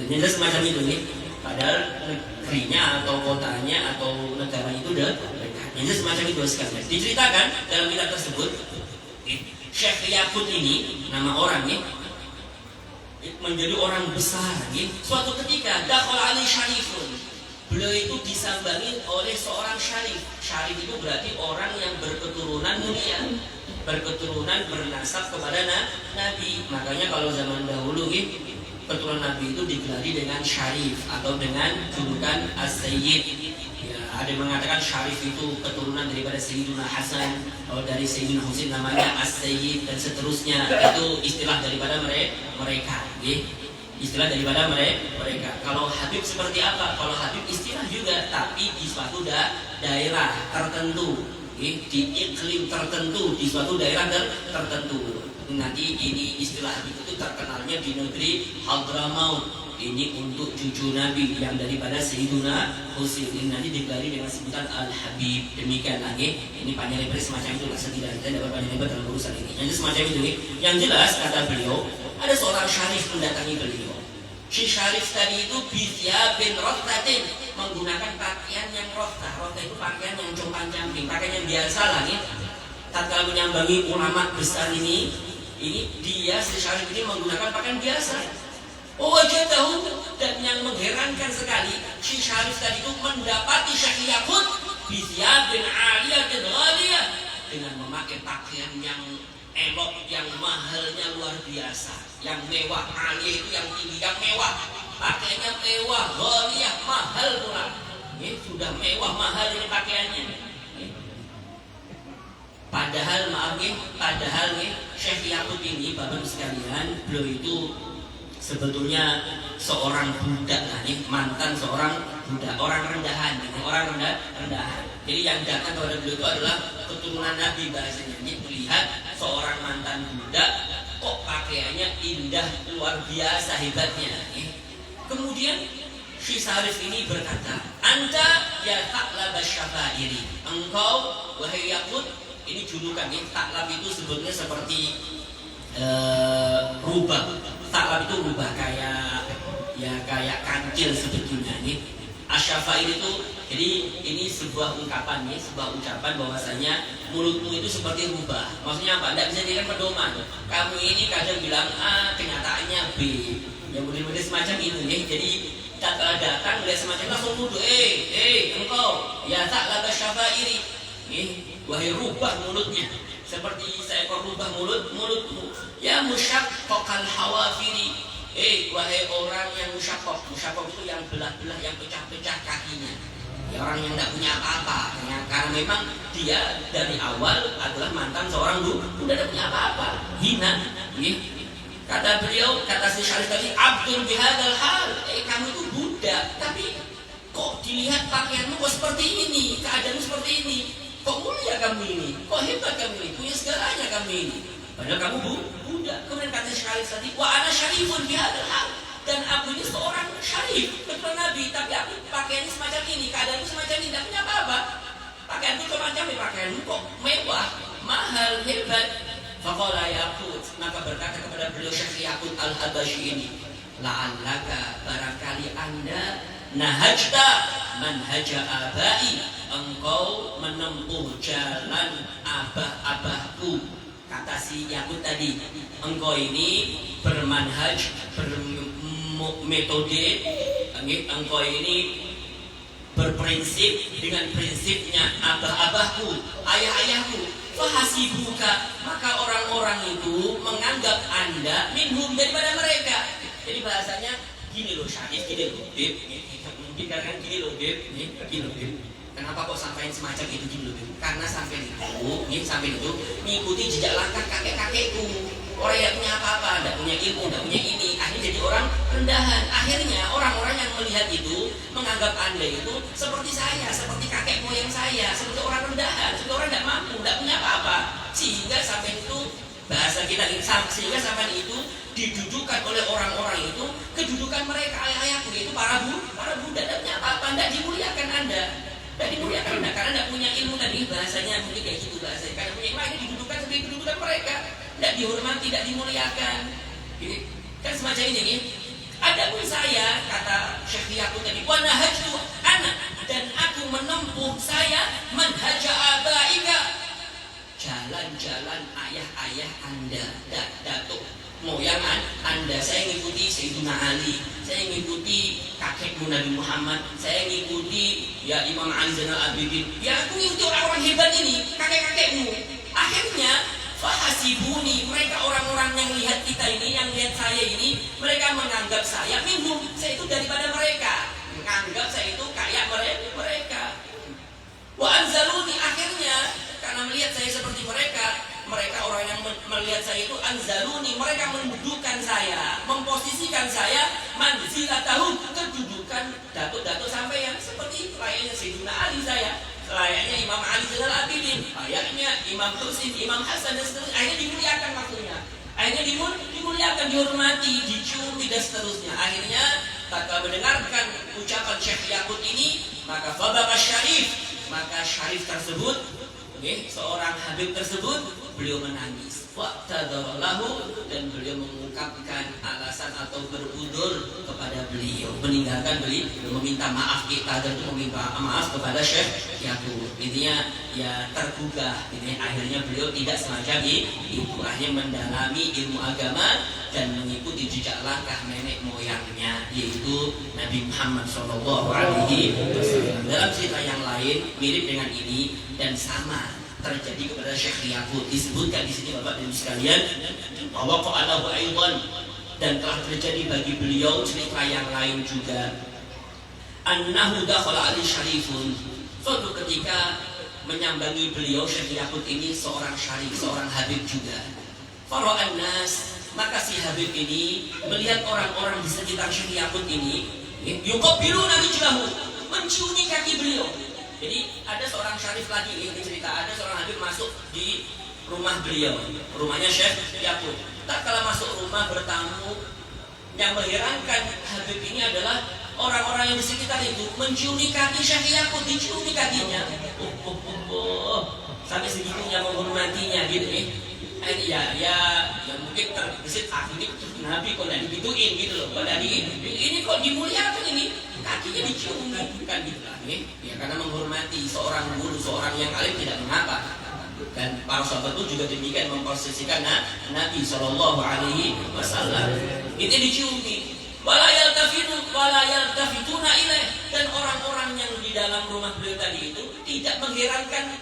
jadi semacam itu nih. Padahal negerinya atau kotanya atau negara itu dekat. Jadi semacam itu sekali. Diceritakan dalam kitab tersebut, Syekh Yaqut ini nama orangnya menjadi orang besar. Suatu ketika dakhal ali syarifun, beliau itu disambangi oleh seorang syarif. Syarif itu berarti orang yang berketurunan mulia, berketurunan bernasab kepada Nabi. Makanya kalau zaman dahulu keturunan Nabi itu digelari dengan syarif atau dengan julukan as-sayyid. Ya, ada yang mengatakan syarif itu keturunan daripada Sayyidina Hasan, atau dari Sayyidina Husain namanya as-sayyid dan seterusnya. Itu istilah daripada mereka. Istilah daripada mereka. Kalau Habib seperti apa? Kalau Habib istilah juga, tapi di suatu daerah tertentu, di iklim tertentu, di suatu daerah tertentu. Nanti ini istilah Habib itu terkenalnya di negeri Hadramaut. Ini untuk cucu Nabi yang daripada Sayyidina Husain. Ini nanti digelari dengan sebutan Al-Habib. Demikian lagi. Ini panjang lebar semacam itu. Setidaknya kita dapat panjang lebar dalam urusan ini. Yang semacam itu. Yang jelas kata beliau, ada seorang syarif mendatangi beliau. Si syarif tadi itu bisyabin rohtatin, menggunakan pakaian yang rohtah. Rohtah itu pakaian yang compang-camping, pakaian yang biasa lah. Tatkala menyambangi ulama besar ini dia si syarif ini menggunakan pakaian biasa. Wajadahu, dan yang mengherankan sekali, si syarif tadi itu mendapati Syekh Yaqut bisyabin aliyatin ghaliyah, dengan memakai pakaian yang elok, yang mahalnya luar biasa, yang mewah. Aliyah itu yang tinggi, yang mewah, pakaiannya mewah, ghaliyah, mahal pula. Sudah mewah, mahal ini pakaiannya. Padahal Syekh Yaqut ini, Bapak sekalian, beliau itu sebetulnya seorang budak mantan seorang budak, orang rendahan. Jadi yang datang kepada beliau itu adalah keturunan Nabi bahasanya. Jadi melihat seorang mantan budak kok pakaiannya indah luar biasa hebatnya. Kemudian si syarif ini berkata, "Anta ya Taqlab asy-syafairi." Engkau wahai Yaqut, ini julukan Taqlab itu sebetulnya seperti rubah. Taklab itu rubah kayak kancil sebetulnya nih. Asy-syafair itu, jadi ini sebuah ungkapan sebuah ucapan bahwasanya mulutmu itu seperti rubah. Maksudnya apa? Tidak bisa dijadikan pedoman. Kamu ini kadang bilang A, kenyataannya B. Yang benar-benar semacam itu Jadi datang lihat semacam langsung tuduh, engkau ya tak laba syafairi, wahai rubah mulutnya seperti seekor rubah mulutmu, ya musyaqqaqal hawafiri, wahai orang yang musyaqqaq itu yang belah-belah, yang pecah-pecah kakinya, ya orang yang tidak punya apa-apa, karena memang dia dari awal adalah mantan seorang udah tidak punya apa-apa, hina. Kata beliau, kata si Syarif tadi, abdul bihadal hal, kamu itu budak, tapi kok dilihat pakaianmu kok seperti ini, keadaanmu seperti ini, kok mulia kamu ini, kok hebat kamu ini, punya segalanya kamu ini, padahal kamu budak. Kemudian kata si Syarif tadi, wa ana syarifun bihadal hal, dan aku ini seorang syarif, betul Nabi, tapi aku pakaiannya semacam ini, keadaanmu semacam ini, tidak punya apa-apa, pakaianku semacam ini, pakaianmu kok mewah, mahal, hebat. Faqala Yaqut, maka berkata kepada beliau Syekh Yaqut Al-Habashi ini, la'allaka, barangkali anda nahajta manhaja abai, engkau menempuh jalan abah-abahku. Kata si Yaqut tadi, engkau ini bermanhaj, bermetode, engkau ini berprinsip dengan prinsipnya abah-abahku, ayah-ayahku. Fahasibuka, maka orang-orang itu menganggap anda minhum, daripada mereka. Jadi bahasanya gini loh Syarif, gini loh Bib, mungkin kan gini loh Bib, gini loh Bib. Kenapa kok sampai semacam itu gini loh Bib? Karena sampai itu mengikuti jejak langkah kakek-kakekku. Orang yang punya apa-apa, tidak punya ilmu, tidak punya ini, akhirnya jadi orang rendahan. Akhirnya orang-orang yang melihat itu menganggap anda itu seperti saya, seperti kakek moyang saya, seperti orang rendahan, seperti orang tidak mampu, tidak punya apa-apa. Sehingga sampai itu bahasa kita ini, sehingga sampai itu didudukan oleh orang-orang itu kedudukan mereka ayah-ayahku, yaitu para budak, tidak punya apa-apa, tidak dimuliakan anda. Tidak dimuliakan anda karena tidak punya ilmu tadi, bahasanya mungkin kayak gitu bahasanya. Karena punya ilmu akhirnya didudukan sebagai kedudukan mereka, tidak dihormati, tidak dimuliakan. Gini, kan semacam ini nih. Adapun saya, kata Syekh Yaqut tadi, wa nahajtu ana, dan aku menempuh saya manhaja abaika, jalan-jalan ayah-ayah anda, datuk moyang anda. Saya ngikuti Sayyidina Ali, saya ngikuti kakekmu Nabi Muhammad, saya ngikuti ya Imam Ali Zainal Abidin, ya aku ngikuti orang-orang hebat ini, kakek-kakekmu. Akhirnya fahasibuni, mereka orang-orang yang lihat kita ini, yang lihat saya ini, mereka menganggap saya minhum, saya itu daripada mereka, menganggap saya itu kayak mereka. Wa anzaluni, akhirnya karena melihat saya seperti mereka orang yang melihat saya itu anzaluni, mereka mendudukan saya, memposisikan saya manzilatahum, kedudukan datuk-datuk sampai yang seperti layaknya Sayyidina Ali saya, layaknya Imam Ali Zainal Abidin, layaknya Imam Husain, Imam Hasan dan seterusnya. Akhirnya dimuliakan maksudnya. Akhirnya dimuliakan, dihormati, dicumi dan seterusnya. Akhirnya tak mendengarkan ucapan Syekh Yaqut ini, maka fabaka Syarif, maka Syarif tersebut, seorang Habib tersebut, beliau menangis. Wa'tadaralahu, dan beliau mengungkapkan alasan atau berudzur kepada beliau, meninggalkan beliau, meminta maaf, kita dan meminta maaf kepada Syekh Yaqut. Intinya ya tergugah. Ini akhirnya beliau tidak semacam itu, akhirnya mendalami ilmu agama dan mengikuti jejak langkah nenek moyangnya, yaitu Nabi Muhammad SAW. Dalam cerita yang lain mirip dengan ini dan sama terjadi kepada Syekh Yaqut. Disebutkan di sini Bapak dan Ibu sekalian, bahwa qa'alahu aidan, dan telah terjadi bagi beliau cerita yang lain juga. Annahu dakhala ali syarifun, suatu ketika menyambangi beliau Syekh Yaqut ini seorang syarif, seorang habib juga. Fara'an nas, maka si habib ini melihat orang-orang di sekitar Syekh Yaqut ini yuqabbiluna rijlahu, menciumi kaki beliau. Jadi ada seorang syarif lagi ini cerita, ada seorang habib masuk di rumah beliau, rumahnya Syekh Yaqut. Tak kala masuk rumah bertamu, yang mengherankan habib ini adalah orang-orang yang di sekitar itu menciumi kaki Syekh Yaqut, diciumi kakinya. Sampai segitunya menghormatinya gitu nih. Ya mungkin terbesit ini Nabi kok tidak digituin gitu loh. Kalau ini kok dimuliakan ini, kakinya dicium kan gitu lah nih. Ya karena menghormati seorang guru, seorang yang alim tidak mengapa. Dan para sahabat itu juga demikian memposisikan Nabi SAW. Ini diciumi. wala yaltafituna ilaih, dan orang-orang yang di dalam rumah beliau tadi itu tidak mengherankan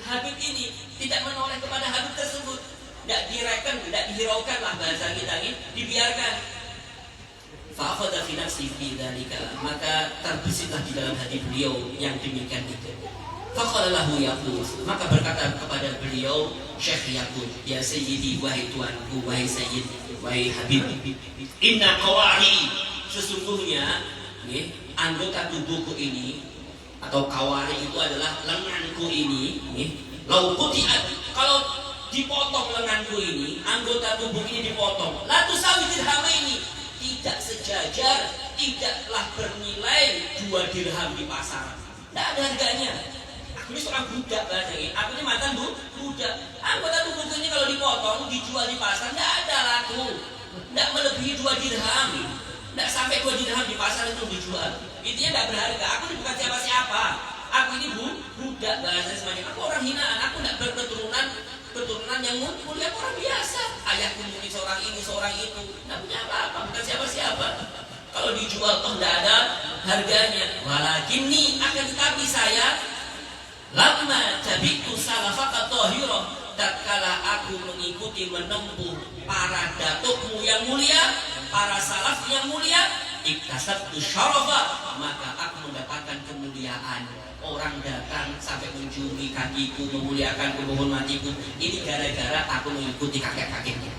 Habib ini, tidak menoleh kepada Habib tersebut, tidak direken, tidak dihiraukan lah bahasa kita ini, dibiarkan. Fa'akhadha fi nafsi fi dzalika, maka terbesitlah di dalam hati beliau yang demikian itu. Faqala lahu Yaqut, maka berkata kepada beliau Syekh Yaqut, ya sayyidi, wahai tuanku, wahai sayyid, wahai Habib, inna qawari, sesungguhnya anggota tubuhku ini, atau kawari itu adalah lenganku ini, lau quti'at, kalau dipotong lenganku ini, anggota tubuh ini dipotong, la tusawi dirhamaini, tidak sejajar, tidaklah bernilai 2 dirham di pasar, tidak ada harganya. Aku ini seorang budak bahasanya, aku ini mantan budak. Anggota tubuhku ini kalau dipotong, dijual di pasar, tidak ada laku, tidak melebihi 2 dirham, tidak sampai 2 dirham di pasar itu dijual. Intinya tidak berharga. Aku ini bukan siapa-siapa, aku ini budak bahasanya semacam. Aku orang hinaan, aku tidak berketurunan yang mulia, aku orang biasa. Ayahku mungkin seorang ini, seorang itu, tidak punya apa-apa, bukan siapa-siapa. Kalau dijual toh tidak ada harganya. Walakinni, akan tetapi saya, lamma tabi'tu salafaka tahirah, tatkala aku mengikuti menempuh para datukmu yang mulia, para salaf yang mulia, iktasabtu syarafa, maka aku mendapatkan kemuliaan. Orang datang sampai menjunjung kakiku, memuliakanku, menghormatiku. Ini gara-gara aku mengikuti kakek-kakeknya.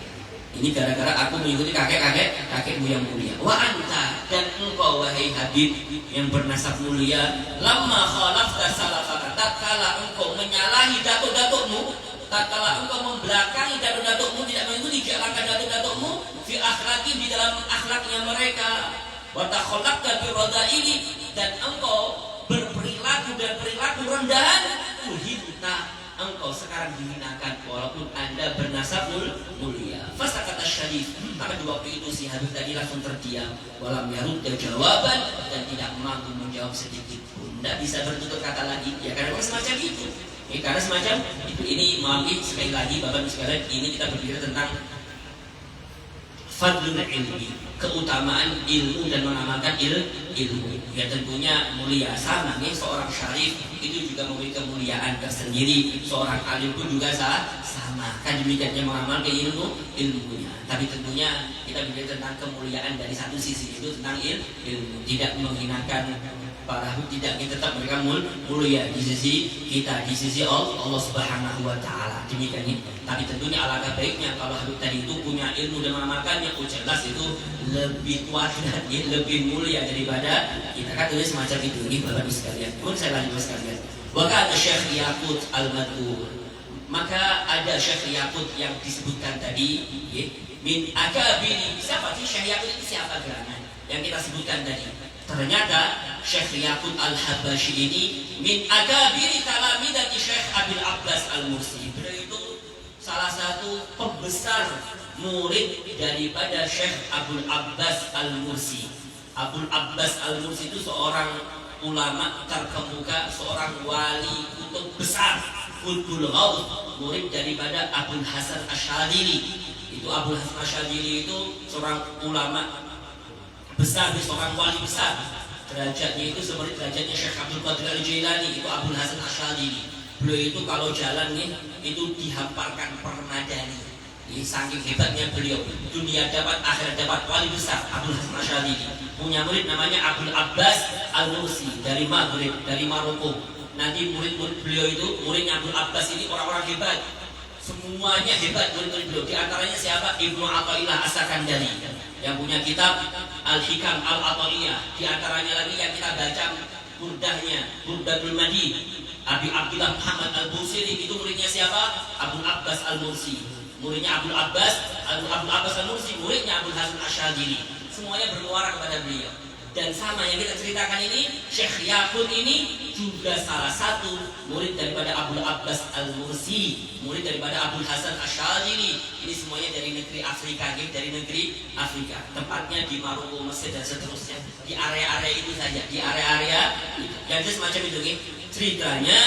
Ini gara-gara aku mengikuti kakekmu yang mulia. Wa anta, dan engkau wahai Habib yang bernasab mulia, lamma khalafta salafaka, tatkala engkau menyalahi datuk-datukmu, tatkala engkau membelakangi datuk-datukmu, tidak mengikuti jalan datuk-datukmu, fi akhlaqi, di dalam akhlaknya mereka, wa takhalaqta bi radaili, dan engkau berperilaku dan perilaku rendahan, uhinta, engkau sekarang dihinakan walaupun anda bernasab mulia. Fasakata syarif, maka di waktu itu si Habib tadi langsung terdiam, walam yarudda jawaban, dan tidak mampu menjawab sedikit pun, tidak bisa bertutur kata lagi, ya karena semacam itu. Karena semacam itu. Ini maaf sekali lagi Bapak Ibu sekalian, ini kita berbicara tentang fadlul ilmi, keutamaan ilmu dan mengamalkan ilmu. Ya tentunya mulia sama nih, seorang syarif itu juga memiliki kemuliaan tersendiri, seorang alim pun juga sama, kan demikiannya mengamalkan ilmunya. Tapi tentunya kita bicara tentang kemuliaan dari satu sisi, itu tentang ilmu, tidak menghinakan para Habib, tidak, kita tetap mereka mulia di sisi kita, di sisi Allah Subhanahu wa Ta'ala. Demikian. Tapi tentunya alangkah baiknya kalau Habib tadi itu punya ilmu dan mengamalkannya, jelas itu lebih kuat dan lebih mulia daripada kita. Kan tulis semacam itu. Ini Bapak Ibu sekalian. Pun saya lanjutkan sekalian. Maka ada Syekh Yaqut al-Madkur. Maka ada Syekh Yaqut yang disebutkan tadi, min akabiri. Siapa sih Syekh Yaqut itu? Siapa gerangan yang kita sebutkan tadi? Ternyata Syekh Yaqut al-Habashi ini min akabiri talamidati Syekh Abil Abbas al-Mursi. Beliau itu salah satu pembesar murid daripada Syekh Abul Abbas al-Mursi. Abul Abbas al-Mursi itu seorang ulama terkemuka, seorang wali kutub besar, Qutbul Ghaus, murid daripada Abul Hasan Asyadili. Itu Abul Hasan Asyadili itu seorang ulama besar, seorang wali besar. Derajatnya itu seperti derajatnya Syekh Abdul Qadir Al-Jailani, itu Abul Hasan Asyadili. Beliau itu kalau jalan nih, itu dihamparkan permadani. Saking hebatnya beliau, dunia dapat, akhirat dapat, wali besar Abul Hasan Asyadili. Punya murid namanya Abul Abbas Al-Mursi dari Maghrib, dari Maroko. Nanti murid-murid beliau itu, muridnya Abul Abbas ini orang-orang hebat. Semuanya hebat murid-murid beliau. Di antaranya siapa? Ibnu Athaillah As-Sakandari yang punya kitab Al-Hikam Al-Athailiyah. Di antaranya lagi yang kita baca burdahnya, Burdatul Madi, Abi Abdullah Muhammad Al-Busiri, itu muridnya siapa? Abul Abbas Al-Mursi. Muridnya Abul Abbas Al-Mursi, muridnya Abul Hasan Asyadili. Semuanya bermuara kepada beliau. Dan sama yang kita ceritakan ini, Syekh Yaqut ini juga salah satu murid daripada Abul Abbas Al-Mursi, murid daripada Abul Hasan Asyadili. Ini semuanya dari negeri Afrika, dari negeri Afrika. Tempatnya di Maroko, Mesir dan seterusnya. Di area-area itu saja, di area-area yang semacam itu. Ceritanya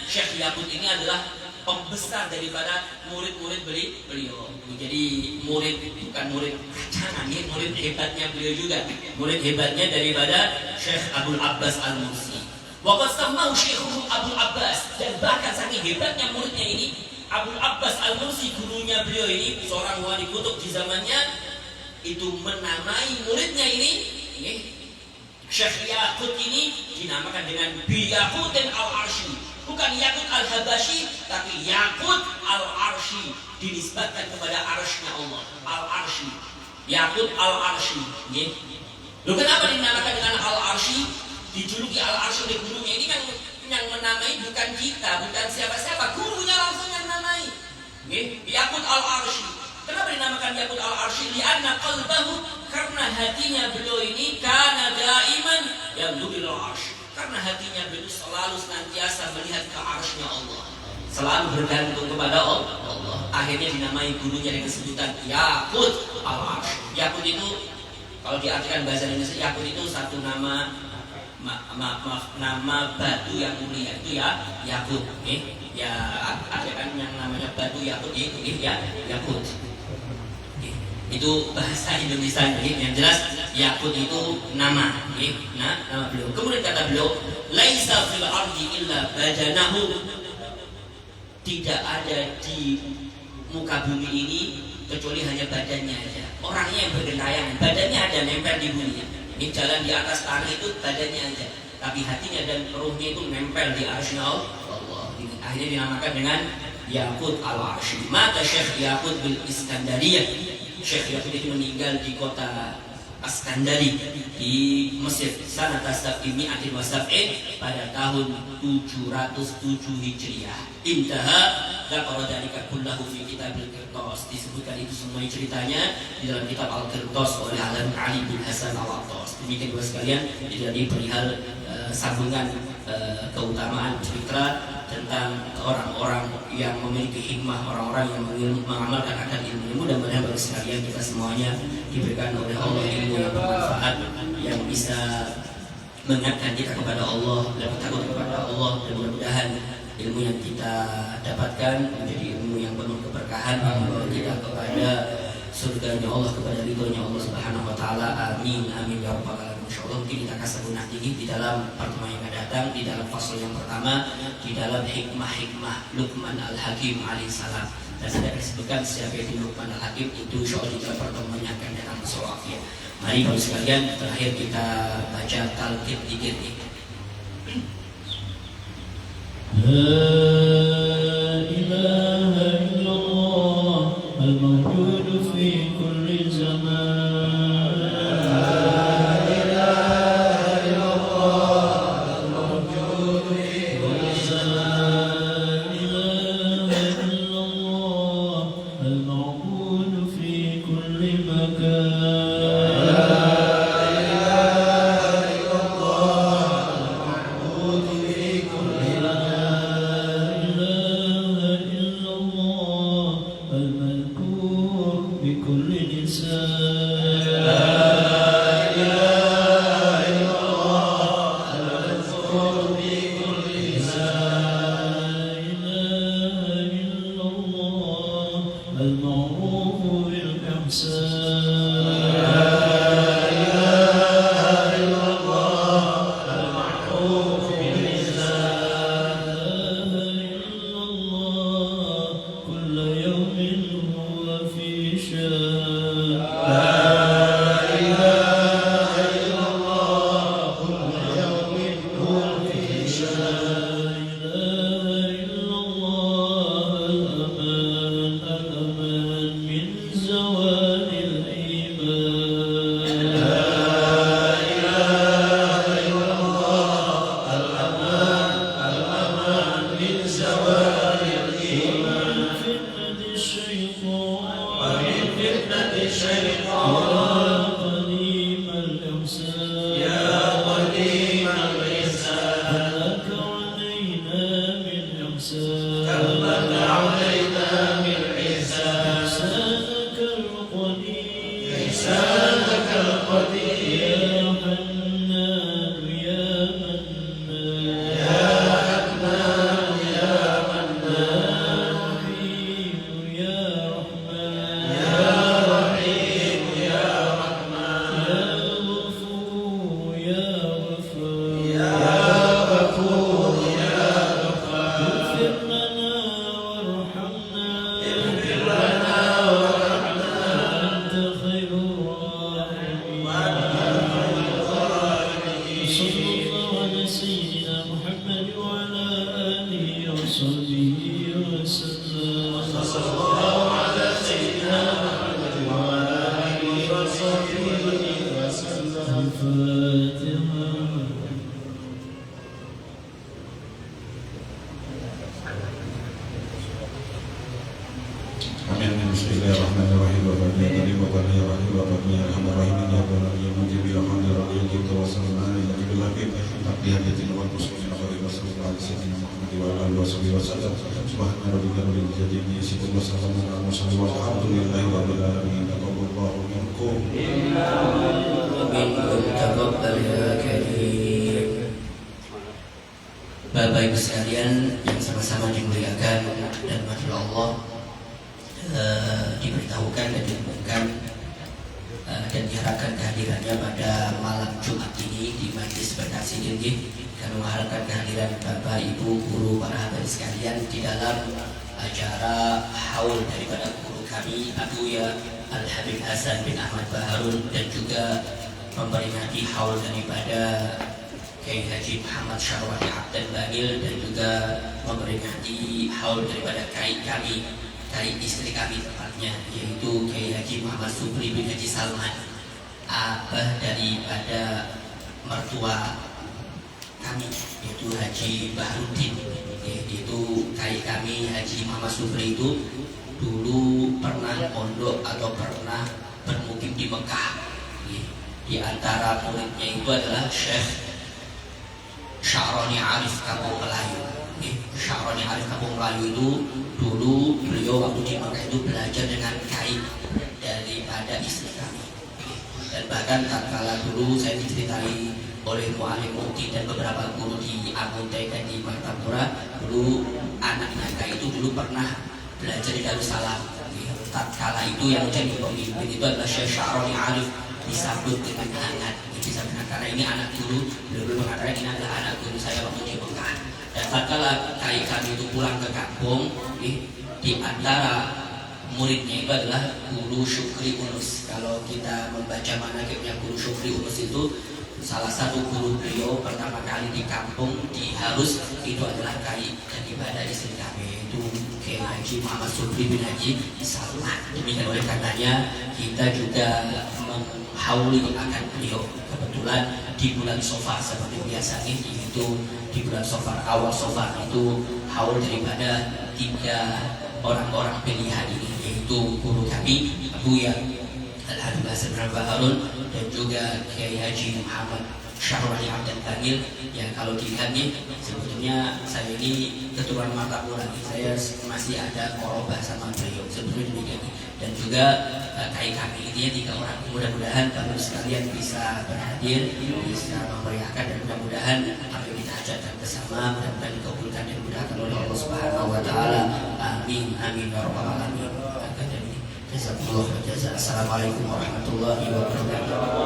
Syekh Yaqut ini adalah pembesar daripada murid-murid beliau. Jadi murid bukan murid kacangan, ini murid hebatnya beliau juga. Murid hebatnya daripada Syekh Abdul Abbas Al-Mursi. Waqad sammahu Syekhuhum Abdul Abbas, dan bahkan saking hebatnya muridnya ini, Abdul Abbas Al-Mursi, gurunya beliau ini, seorang wali kutub di zamannya, itu menamai muridnya ini, Syekh Yaqut ini dinamakan dengan Biyaqutin Al-Arsy. Bukan Yaqut Al-Habashi, tapi Yaqut Al-Arsy, dinisbatkan kepada arsy-nya Allah. Al-Arsy, Yaqut Al-Arsy. Loh, kenapa dinamakan dengan Al-Arsy? Dijuluki Al-Arsy oleh gurunya ini kan, yang menamai bukan kita, bukan siapa-siapa, gurunya langsung yang namai. Yaqut Al-Arsy. Kenapa dinamakan Yaqut Al-Arsy? Lianna qalbahu, karena hatinya beliau ini kana daiman yanzurul arsy. Karena hatinya beliau selalu senantiasa melihat ke arsy-nya Allah, selalu bergantung kepada Allah. Akhirnya dinamai gurunya dengan sebutan Yaqut Al-Arsy. Yaqut itu kalau diartikan bahasa Indonesia, Yaqut itu satu nama nama batu yang mulia, itu ya Yaqut. Ya ada kan yang namanya batu Yaqut, itu ya Yaqut. Itu bahasa Indonesia. Yang jelas Yaqut itu nama, nama beliau. Kemudian kata beliau, laisa fil ardi illa badanahu, tidak ada di muka bumi ini kecuali hanya badannya aja. Orangnya yang bergentayangan, badannya ada nempel di bumi. Ini jalan di atas tanah itu badannya aja, tapi hatinya dan ruhnya itu nempel di arsy Allah. Akhirnya dinamakan dengan Yaqut Al-Arsy. Mata Syekh Yaqut bil Iskandariyah. Syekh Yaqut itu meninggal di kota Askandari di Mesir, sanata sab'ini atin wasab'in, pada tahun 707 Hijriah. Intaha dzakara dzalika kullahu fi kitabil Qirtas. Disebutkan itu semua ceritanya di dalam kitab Al-Qirtas oleh Ali bin Hasan Al-Attas. Demikian juga sekalian, jadi perihal sambungan keutamaan cerita tentang orang-orang yang memiliki hikmah, orang-orang yang mengamalkan akan ilmu. Mudah-mudahan bagi sekalian kita semuanya diberikan oleh Allah ilmu yang bermanfaat, yang bisa mengingatkan kita kepada Allah, lebih takut kepada Allah, dan mudah-mudahan ilmu yang kita dapatkan menjadi ilmu yang penuh keberkahan, membawa kita kepada surganya Allah, kepada ridhonya Allah Subhanahu wa taala. Amin amin ya rabbal alamin. Insyaallah mungkin kita akan sambung nanti di dalam pertemuan yang akan datang, di dalam fasal yang pertama, di dalam hikmah-hikmah Luqman Al-Hakim alaihissalam. Dan saya akan sebutkan siapa itu Luqman Al-Hakim, itu insyaallah di dalam pertemuan yang akan datang. Insyaallah. Mari bapak sekalian, terakhir kita baca talqin dikit nih. La ilaha illallah al-mawjud fi kulli zaman. Ya Amin. Bismillahirrahmanirrahim. Wa bihamdihi wa bihamdihi wa bihamdihi arhamar-rahimin ya rabbal alamin mujibil hamdi rabbil jibti wa sallallahu alaihi wa sallam taqdiyatin wa muslimin wa sallallahu alaihi Muhammad wa ala alihi wa sahbihi wa sallam subhana rabbika rabbil izzati amma yasifun wa salamun alal mursalin walhamdulillahi rabbil alamin taqabbalallahu minkum Amin. Taqabbal ya karim. Bapak Ibu sekalian yang sama-sama dimuliakan dan maafkan Allah, diberitahukan dan diumumkan dan diharapkan kehadirannya pada malam Jumat ini di Majlis Berkasi Tinggi. Kami mengharapkan kehadiran Bapak Ibu guru para hadirin sekalian di dalam acara haul daripada guru kami Abuya Al-Habib Hasan bin Ahmad Baharun, dan juga memperingati haul daripada Kiai Haji Muhammad Syarwani Abdan Bangil, dan juga memperingati haul daripada Kiai kami, Kiai istri kami tepatnya, yaitu Kiai Haji Muhammad Supri bin Haji Salman, abah daripada mertua kami, yaitu Haji Bahrudin. Yaitu Kiai kami Haji Muhammad Supri itu dulu pernah pondok atau pernah bermukim di Mekah. Di antara muridnya itu adalah Syekh Sya'roni Arif Kampung Melayu. Sya'roni Arif Kampung Melayu itu dulu beliau waktu di Mekah itu belajar dengan Kiai daripada istri kami. Dan bahkan tatkala dulu saya diceritai oleh Mu'alim Mukti dan beberapa guru di Amuntai dan di Martapura, dulu anak-anak Kiai itu dulu pernah belajar di Darussalam. Tatkala itu yang jadi pemimpin itu adalah Syekh Sya'roni Arif, disambut dengan hangat. Bisa benar, karena ini anak guru, beliau mengatakan ini adalah anak guru saya waktu di Mekah. Dan tatkala Kiai kami itu pulang ke kampung, di antara muridnya itu adalah Guru Syukri Unus. Kalau kita membaca manaqibnya Guru Syukri Unus itu, salah satu guru beliau pertama kali di kampung di Harus itu adalah Kiai dan ibadah istri kami, itu Kiai Haji Muhammad Supri bin Haji Salman. Demikian oleh karenanya kita juga menghauli akan beliau. Kebetulan di bulan Safar seperti biasa ini, itu di bulan Safar, awal Safar itu haul daripada 3 orang-orang pilihan ini, yaitu guru kami Abuya Al-Habib Hasan bin Baharun dan juga Kiai Haji Muhammad Syarwani Abdan Bangil. Yang kalau dilihat nih, sebetulnya saya ini keturunan Martapura, saya masih ada korobah sama beliau sebetulnya demikian. Dan juga Kiai kami ini 3 orang. Mudah-mudahan Bapak sekalian bisa berhadir, bisa memeriahkan, dan mudah-mudahan apa yang kita hajatkan bersama mudah-mudahan dikabulkan dan dimudahkan oleh Allah Subhanahu wa taala. Amin amin ya rabbal alamin. Jazakumullah khairan. Assalamualaikum warahmatullahi wabarakatuh.